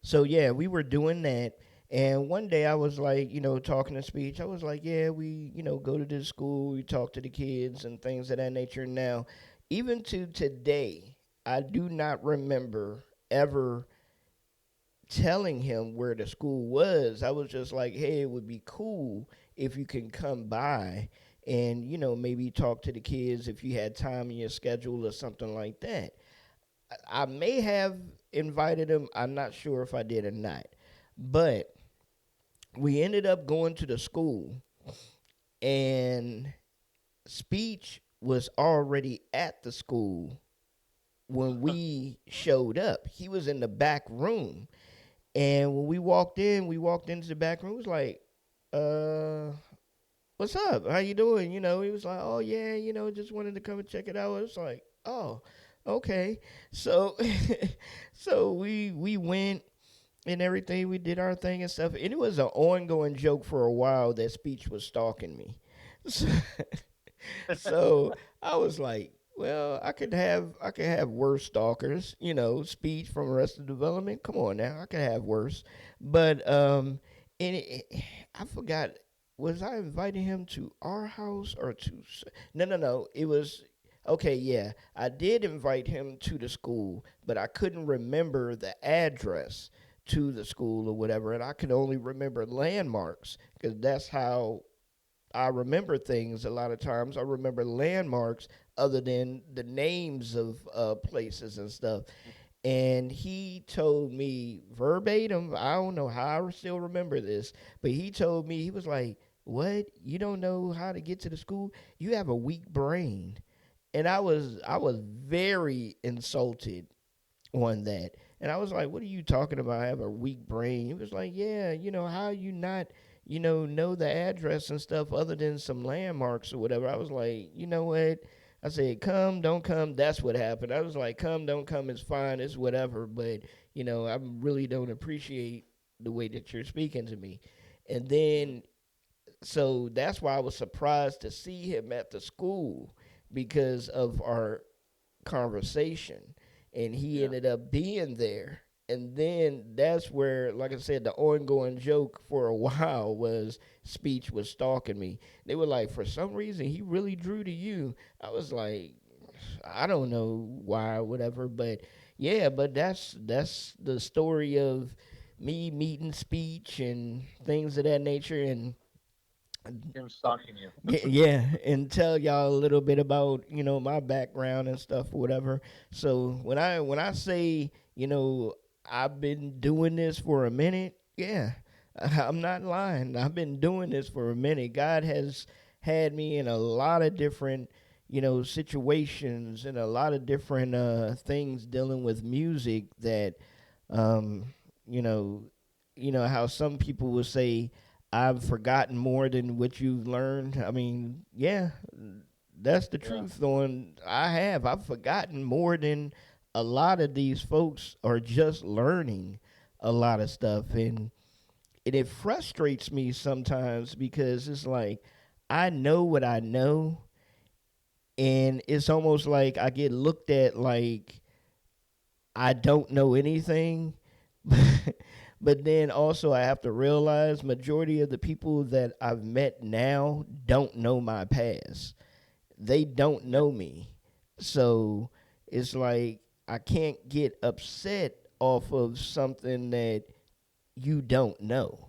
so yeah, we were doing that. And one day I was like, talking to Speech. I was like, yeah, we, go to this school, we talk to the kids and things of that nature. Now, even to today, I do not remember ever telling him where the school was. I was just like, hey, it would be cool if you can come by and, maybe talk to the kids if you had time in your schedule or something like that. I may have invited him. I'm not sure if I did or not. But we ended up going to the school, and Speech was already at the school when we showed up. He was in the back room, and when we walked into the back room, it was like, what's up? How you doing? You know, he was like, oh yeah, you know, just wanted to come and check it out. It's like, oh, okay. So, so we went and everything. We did our thing and stuff. And it was an ongoing joke for a while that Speech was stalking me. So, so I was like, well, I could have worse stalkers, you know, Speech from Arrested Development. Come on now, I could have worse. But and I forgot, was I inviting him to our house or to no, it was okay, yeah. I did invite him to the school, but I couldn't remember the address to the school or whatever, and I could only remember landmarks because that's how I remember things a lot of times. I remember landmarks other than the names of places and stuff. And he told me verbatim, I don't know how I still remember this, but he told me, he was like, what? You don't know how to get to the school? You have a weak brain. And I was very insulted on that. And I was like, what are you talking about? I have a weak brain. He was like, yeah, you know, how you not, you know the address and stuff other than some landmarks or whatever. I was like, you know what? I said, come, don't come. That's what happened. I was like, come, don't come. It's fine. It's whatever. But, you know, I really don't appreciate the way that you're speaking to me. And then, so that's why I was surprised to see him at the school because of our conversation. And he ended up being there. And then that's where, like I said, the ongoing joke for a while was Speech was stalking me. They were like, for some reason, he really drew to you. I was like, I don't know why or whatever. But, yeah, but that's the story of me meeting Speech and things of that nature. And him stalking you. yeah, and tell y'all a little bit about, you know, my background and stuff or whatever. So when I say, you know, I've been doing this for a minute, yeah, I'm not lying. I've been doing this for a minute. God has had me in a lot of different, you know, situations and a lot of different things dealing with music that, you know how some people will say, I've forgotten more than what you've learned. I mean, yeah, that's the truth. I've forgotten more than a lot of these folks are just learning a lot of stuff. And it frustrates me sometimes because it's like, I know what I know. And it's almost like I get looked at like I don't know anything. But then also I have to realize majority of the people that I've met now don't know my past. They don't know me. So it's like I can't get upset off of something that you don't know.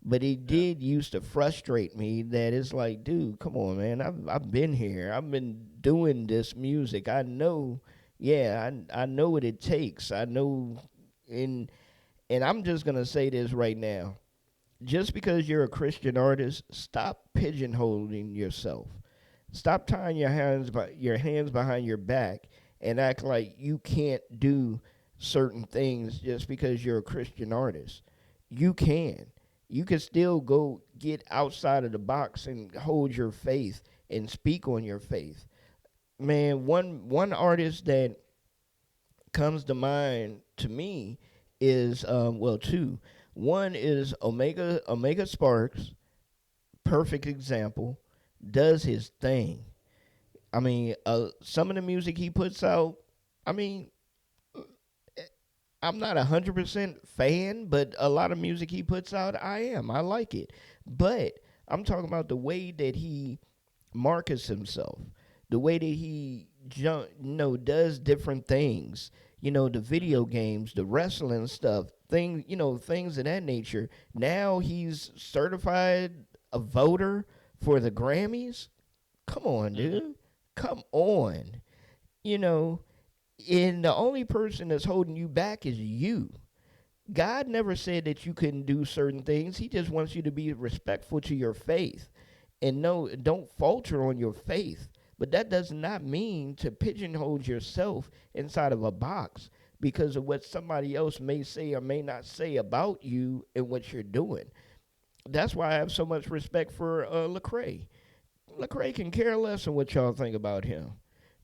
But it did used to frustrate me that it's like, dude, come on, man. I've been here. I've been doing this music. I know, I know what it takes. I know and I'm just going to say this right now. Just because you're a Christian artist, stop pigeonholing yourself. Stop tying your hands behind your back and act like you can't do certain things just because you're a Christian artist. You can. You can still go get outside of the box and hold your faith and speak on your faith. Man, one artist that comes to mind to me is two. One is Omega Sparks, perfect example, does his thing. I mean, some of the music he puts out, I mean, I'm not 100% fan, but a lot of music he puts out, I am. I like it. But I'm talking about the way that he markets himself, the way that he does different things. The video games, the wrestling stuff, things of that nature. Now he's certified a voter for the Grammys. Come on, dude. Come on. And the only person that's holding you back is you. God never said that you couldn't do certain things. He just wants you to be respectful to your faith. And don't falter on your faith. But that does not mean to pigeonhole yourself inside of a box because of what somebody else may say or may not say about you and what you're doing. That's why I have so much respect for Lecrae. Lecrae can care less on what y'all think about him.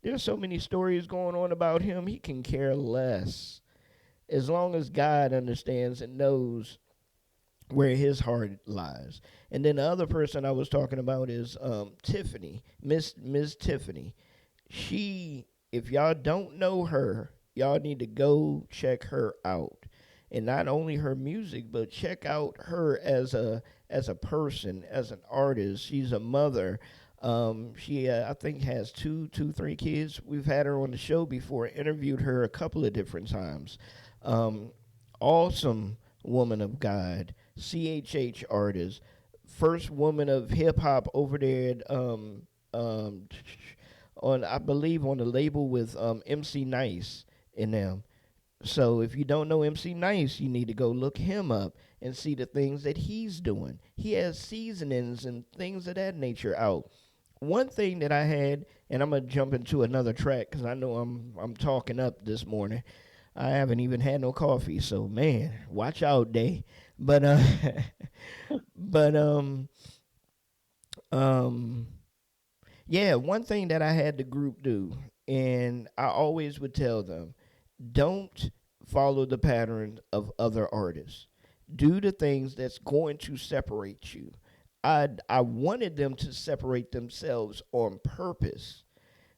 There's so many stories going on about him. He can care less, as long as God understands and knows where his heart lies. And then the other person I was talking about is Tiffany, Miss Tiffany. She, if y'all don't know her, y'all need to go check her out. And not only her music, but check out her as a person, as an artist. She's a mother. She I think has three kids. We've had her on the show before, interviewed her a couple of different times. Awesome woman of God, CHH artist, first woman of hip hop over there at on, I believe, on the label with MC Nice in them. So if you don't know MC Nice, you need to go look him up and see the things that he's doing. He has seasonings and things of that nature out. One thing that I had, and I'm gonna jump into another track because I know I'm talking up this morning. I haven't even had no coffee, so man, watch out, day. But but yeah, one thing that I had the group do, and I always would tell them, don't follow the pattern of other artists. Do the things that's going to separate you. I wanted them to separate themselves on purpose,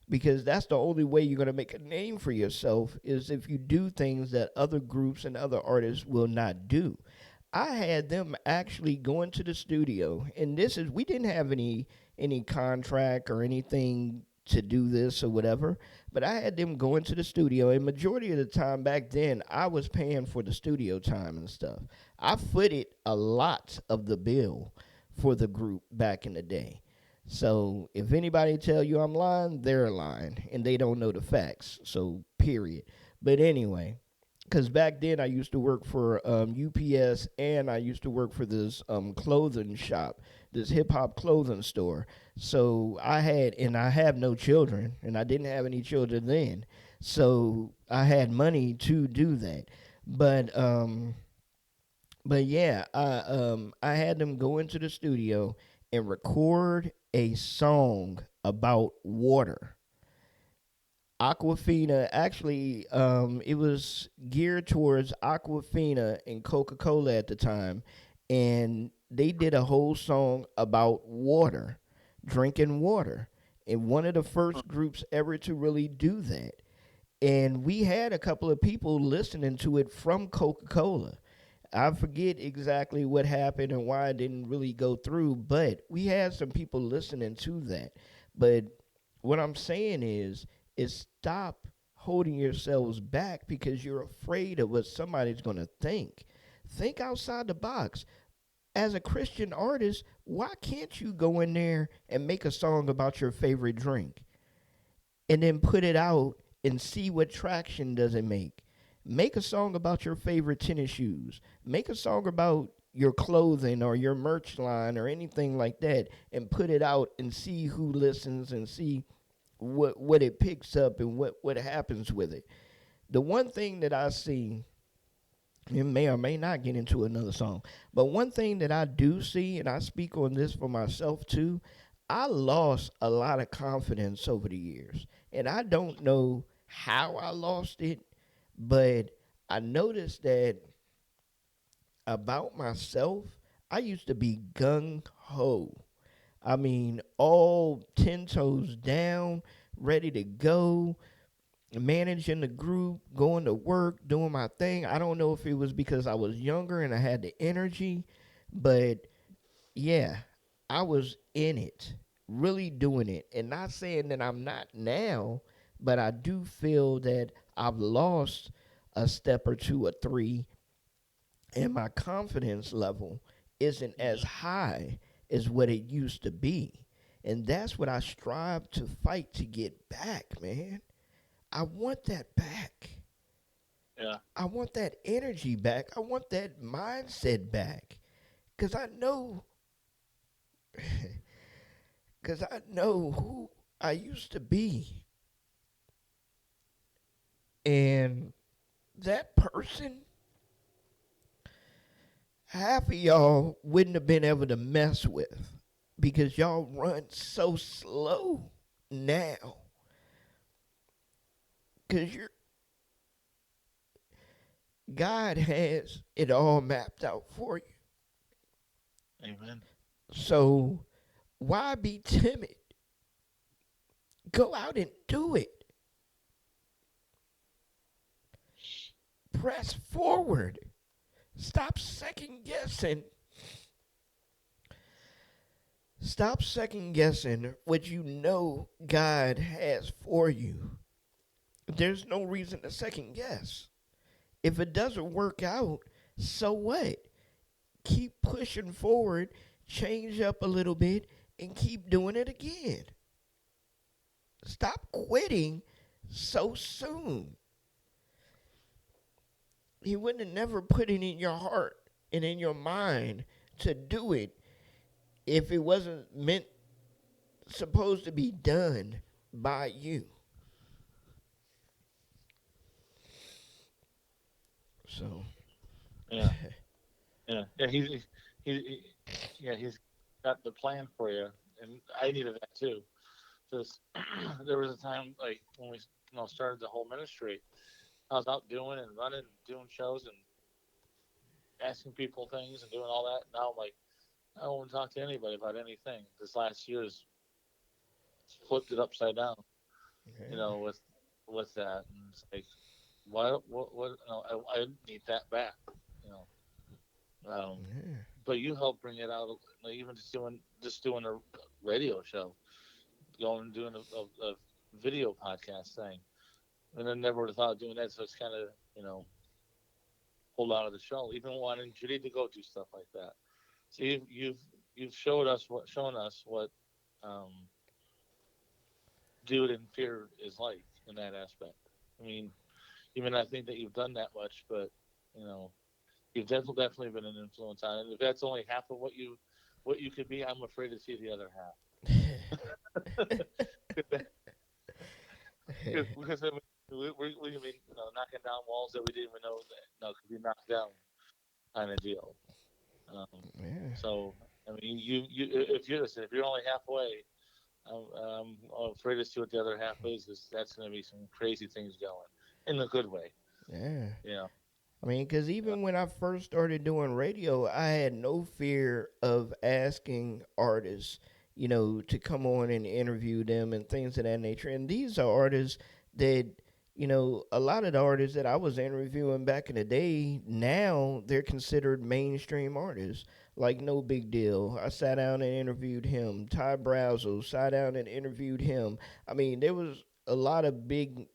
because that's the only way you're going to make a name for yourself, is if you do things that other groups and other artists will not do. I had them actually go into the studio, and we didn't have any contract or anything to do this or whatever, but I had them go into the studio, and majority of the time back then, I was paying for the studio time and stuff. I footed a lot of the bill for the group back in the day. So if anybody tell you I'm lying, they're lying, and they don't know the facts, so period. But anyway, because back then I used to work for UPS, and I used to work for this clothing shop, this hip-hop clothing store. So I have no children, and I didn't have any children then. So I had money to do that. But yeah, I had them go into the studio and record a song about water. Aquafina, actually, it was geared towards Aquafina and Coca-Cola at the time, and they did a whole song about water, drinking water, and one of the first groups ever to really do that. And we had a couple of people listening to it from Coca-Cola. I forget exactly what happened and why it didn't really go through, but we had some people listening to that. But what I'm saying is stop holding yourselves back because you're afraid of what somebody's going to think. Think outside the box. As a Christian artist, why can't you go in there and make a song about your favorite drink and then put it out and see what traction does it make? Make a song about your favorite tennis shoes. Make a song about your clothing or your merch line or anything like that, and put it out and see who listens and see what it picks up and what happens with it. The one thing that I see, it may or may not get into another song, but one thing that I do see, and I speak on this for myself too, I lost a lot of confidence over the years. And I don't know how I lost it, but I noticed that about myself, I used to be gung-ho. I mean, all 10 toes down, ready to go, managing the group, going to work, doing my thing. I don't know if it was because I was younger and I had the energy, but yeah, I was in it, really doing it. And not saying that I'm not now, but I do feel that I've lost a step or two or three, and my confidence level isn't as high as what it used to be. And that's what I strive to fight to get back, man. I want that back. Yeah. I want that energy back. I want that mindset back. Because I know who I used to be. And that person half of y'all wouldn't have been able to mess with because y'all run so slow now. Because God has it all mapped out for you. Amen. So why be timid? Go out and do it. Press forward. Stop second guessing. Stop second guessing what you know God has for you. There's no reason to second guess. If it doesn't work out, so what? Keep pushing forward, change up a little bit, and keep doing it again. Stop quitting so soon. He wouldn't have never put it in your heart and in your mind to do it if it wasn't supposed to be done by you. So, yeah, he's got the plan for you, and I needed that too. Because there was a time like when we started the whole ministry, I was out doing and running, and doing shows and asking people things and doing all that. Now I'm like, I don't want to talk to anybody about anything. This last year's flipped it upside down, with that, and it's like, what, I need that back, But you helped bring it out, like, even just doing a radio show, going and doing a video podcast thing, and I never would have thought of doing that. So it's kind of pulled out of the show, even wanting Judy to go do stuff like that. So you've shown us what do it in fear is like in that aspect. I mean, even I think that you've done that much, but you've definitely been an influence on it. And if that's only half of what you could be, I'm afraid to see the other half. Because I mean, we can be knocking down walls that we didn't even know that could be knocked down, kind of deal. So I mean, you if you're only halfway, I'm afraid to see what the other half is. Because that's going to be some crazy things going in a good way. Yeah. I mean, because even when I first started doing radio, I had no fear of asking artists, to come on and interview them and things of that nature. And these are artists that, a lot of the artists that I was interviewing back in the day, now they're considered mainstream artists. Like No Big Deal. I sat down and interviewed him. Ty Brazel, sat down and interviewed him. I mean, there was a lot of big,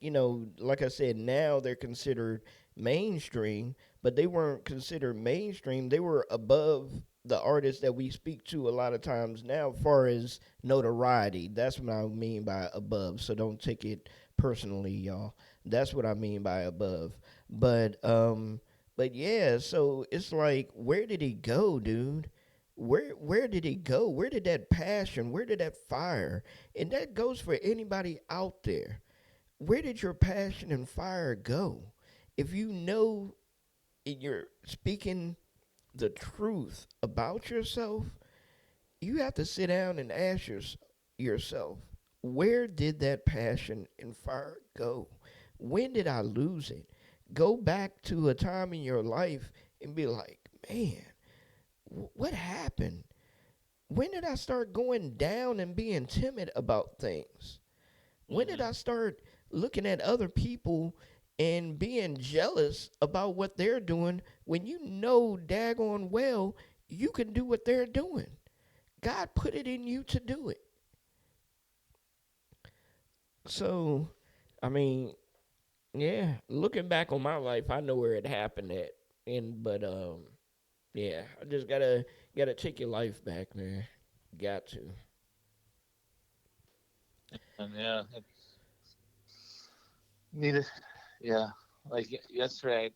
like I said, now they're considered mainstream, but they weren't considered mainstream. They were above the artists that we speak to a lot of times now, as far as notoriety. That's what I mean by above. So don't take it personally, y'all. That's what I mean by above. But yeah, so it's like, where did he go, dude? Where did he go? Where did that passion? Where did that fire? And that goes for anybody out there. Where did your passion and fire go? If you know you're speaking the truth about yourself, you have to sit down and ask yourself, where did that passion and fire go? When did I lose it? Go back to a time in your life and be like, man, what happened? When did I start going down and being timid about things? When did I start looking at other people and being jealous about what they're doing when you know daggone well you can do what they're doing? God put it in you to do it. So, I mean, yeah, looking back on my life, I know where it happened at. Yeah, I just gotta take your life back, man. Got to. And yeah, needed. Yeah, like yesterday,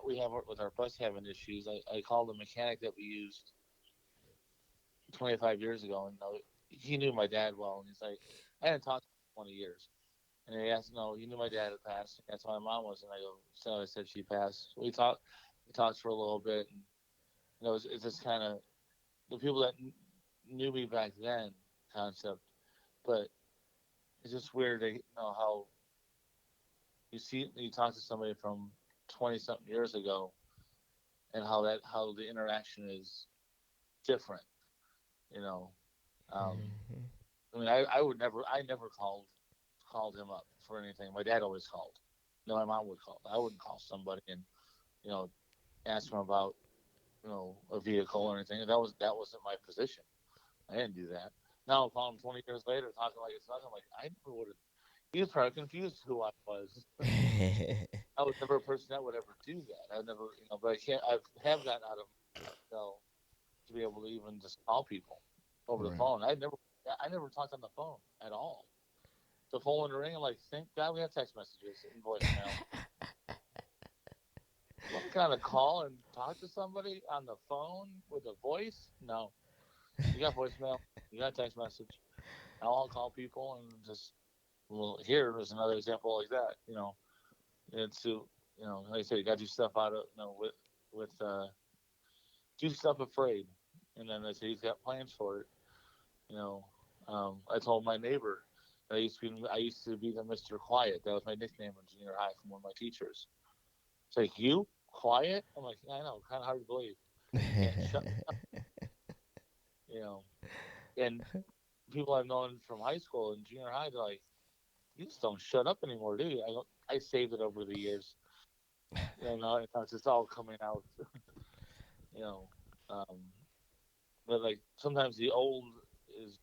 we have with our bus having issues. I called the mechanic that we used 25 years ago, and he knew my dad well. And he's like, I hadn't talked to him for 20 years. And he asked, no, he knew my dad had passed. That's why my mom was. And I go, so I said she passed. We talked for a little bit, and it's just kind of the people that knew me back then concept, but it's just weird to know how you talk to somebody from 20 something years ago and how the interaction is different, you know. Um, Mhm. I mean, I never called him up for anything. My dad always called. No, my mom would call. I wouldn't call somebody and you know ask them about a vehicle or anything. That wasn't my position. I didn't do that. Now I'm calling him 20 years later, talking like it's nothing. Like I never would have. He was probably confused who I was. I was never a person that would ever do that. I never, but I can't. I have gotten out of myself to be able to even just call people over the Right. phone. I never talked on the phone at all. The phone would ring. I'm like, thank God we have text messages and voicemail. What kind of call and talk to somebody on the phone with a voice? No, you got voicemail, you got text message. I'll call people and just here is another example like that. It's to like I said, you got to do stuff out of with do stuff afraid, and then they say he's got plans for it. You know, I told my neighbor that I used to be the Mr. Quiet. That was my nickname in junior high from one of my teachers. It's like you quiet. I'm like, yeah, I know, kind of hard to believe. Can't shut me up, you know. And people I've known from high school and junior high, they're like, you just don't shut up anymore, do you? I saved it over the years. It's just all coming out. you know. Um, but like sometimes the old is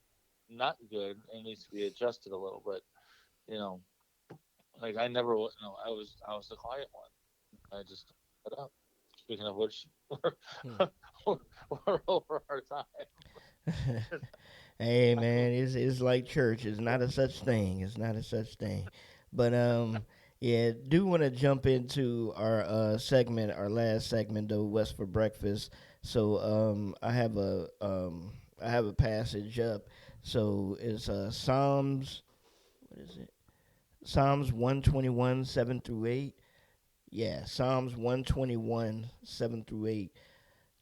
not good and needs to be adjusted a little bit. You know, like I never, I was the quiet one. I just shut up. Speaking of which, Hmm. we're over our time. Hey man, it's like church. It's not a such thing. It's not a such thing. But yeah, do want to jump into our segment, our last segment though, West for Breakfast. So I have a passage up. So it's Psalms, what is it? Psalms 121 7 through 8. Yeah, Psalms 121 7 through 8.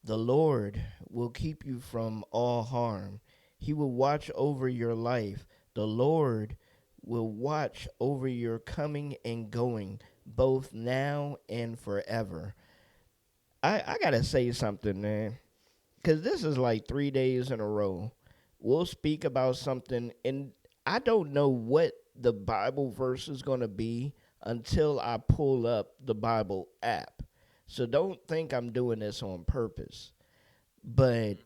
The Lord will keep you from all harm. He will watch over your life. The Lord will watch over your coming and going, both now and forever. I got to say something, man, because this is like 3 days in a row. We'll speak about something, and I don't know what the Bible verse is going to be until I pull up the Bible app. So don't think I'm doing this on purpose. But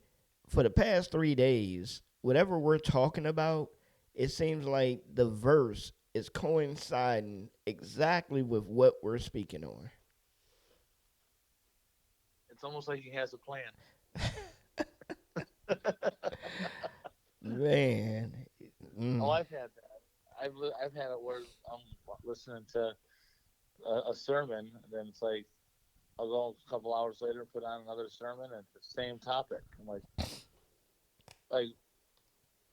for the past 3 days, whatever we're talking about, it seems like the verse is coinciding exactly with what we're speaking on. It's almost like he has a plan. Man. Oh, Mm. I've had that. I've had it where I'm listening to a sermon, and then it's like I'll go a couple hours later, put on another sermon, and the same topic. I'm like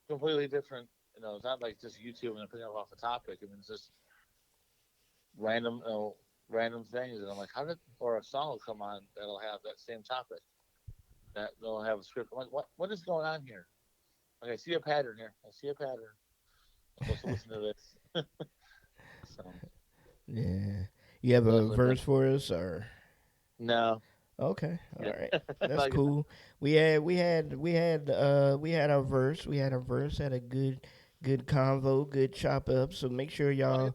completely different. It's not like just YouTube and picking up off a topic. I mean, it's just random, random things, and I'm like, how did or a song will come on that'll have that same topic that they'll have a script. I'm like, what is going on here? Like, I see a pattern here. I see a pattern. I'm supposed to listen to this. So Yeah. You have a definitely been verse for us or no. okay. All Yeah. right. That's Like, cool. We had our verse. We had our verse, had a good convo, good chop up. So make sure y'all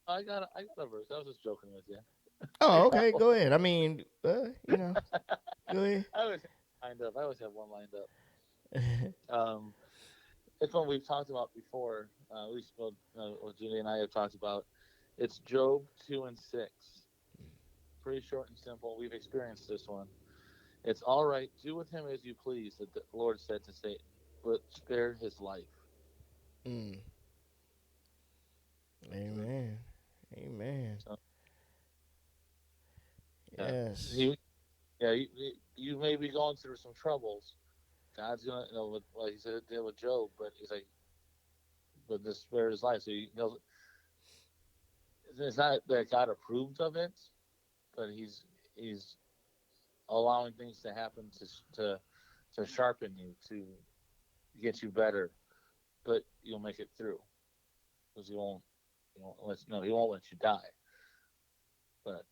I got a verse. I was just joking with you. Oh, I okay, know. go ahead. I mean, go ahead. I always have one lined up. It's one we've talked about before. What Julie and I have talked about. It's Job 2:6. Pretty short and simple. We've experienced this one. It's all right. Do with him as you please, that the Lord said to Satan, but spare his life. Mm. So, Amen. Amen. so, yeah, Yes. he, yeah. You may be going through some troubles. God's gonna, like he said, deal with Job, but he's like, but to spare his life. So it's not that God approved of it, but he's allowing things to happen to sharpen you, to get you better, but you'll make it through because he won't let you die. But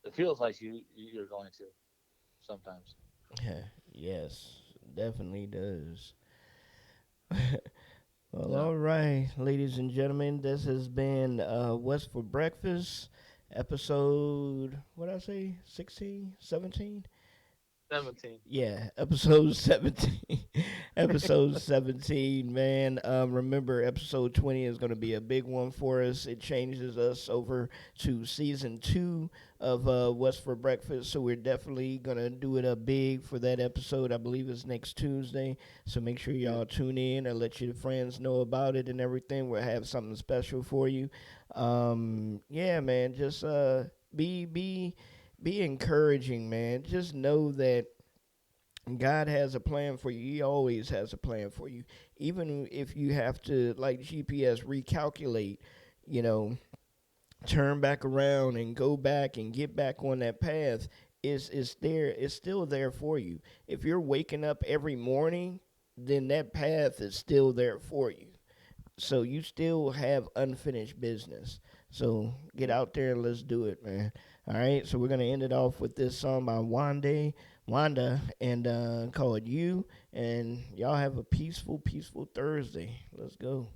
it feels like you're going to sometimes. Yes, definitely does. Well, all right, ladies and gentlemen, this has been What's for Breakfast, episode, what did I say, 16, 17? 17. Yeah, episode 17. Episode 17, man. Remember, episode 20 is going to be a big one for us. It changes us over to season 2 of What's for Breakfast, so we're definitely going to do it big for that episode. I believe it's next Tuesday, so make sure y'all tune in and let your friends know about it and everything. We'll have something special for you. Yeah, man, just be encouraging, man. Just know that God has a plan for you. He always has a plan for you. Even if you have to, like GPS, recalculate, turn back around and go back and get back on that path, it's there. It's still there for you. If you're waking up every morning, then that path is still there for you. So you still have unfinished business. So get out there and let's do it, man. All right, so we're going to end it off with this song by Wanda, and called You. And y'all have a peaceful Thursday. Let's go.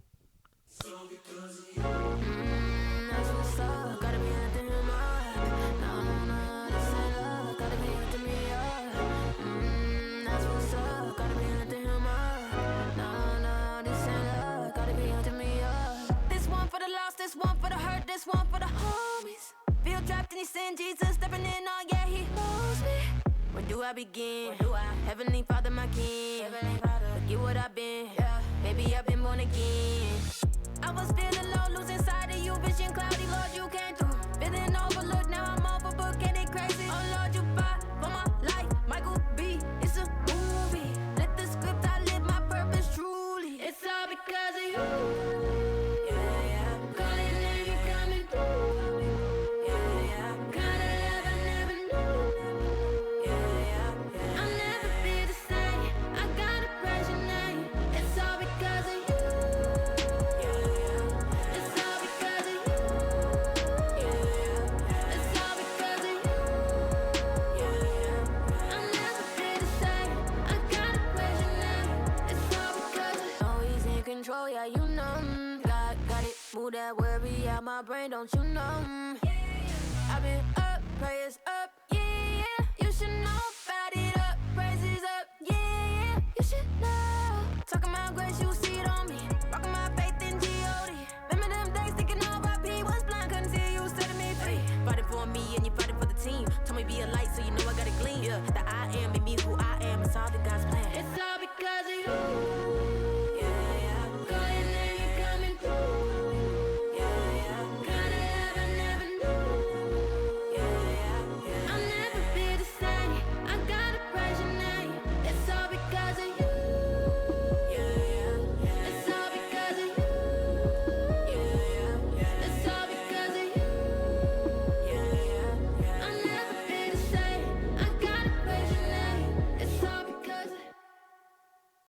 This one for the hurt, this one for the homies. Feel trapped and he sent Jesus stepping in, oh yeah, he knows me. Where do I begin? Heavenly Father, my King. Forget what I've been. Baby, I've been born again. I was feeling low, losing sight of you, vision cloudy, Lord, you came through. Feeling overlooked, now I'm overbooked, and it crazy. Oh Lord, you fight for my life, Michael B. It's a movie. Let the script, I live my purpose truly. It's all because of you. Yeah, you know, got it, move that worry out my brain, don't you know? I've been up, prayers up, yeah.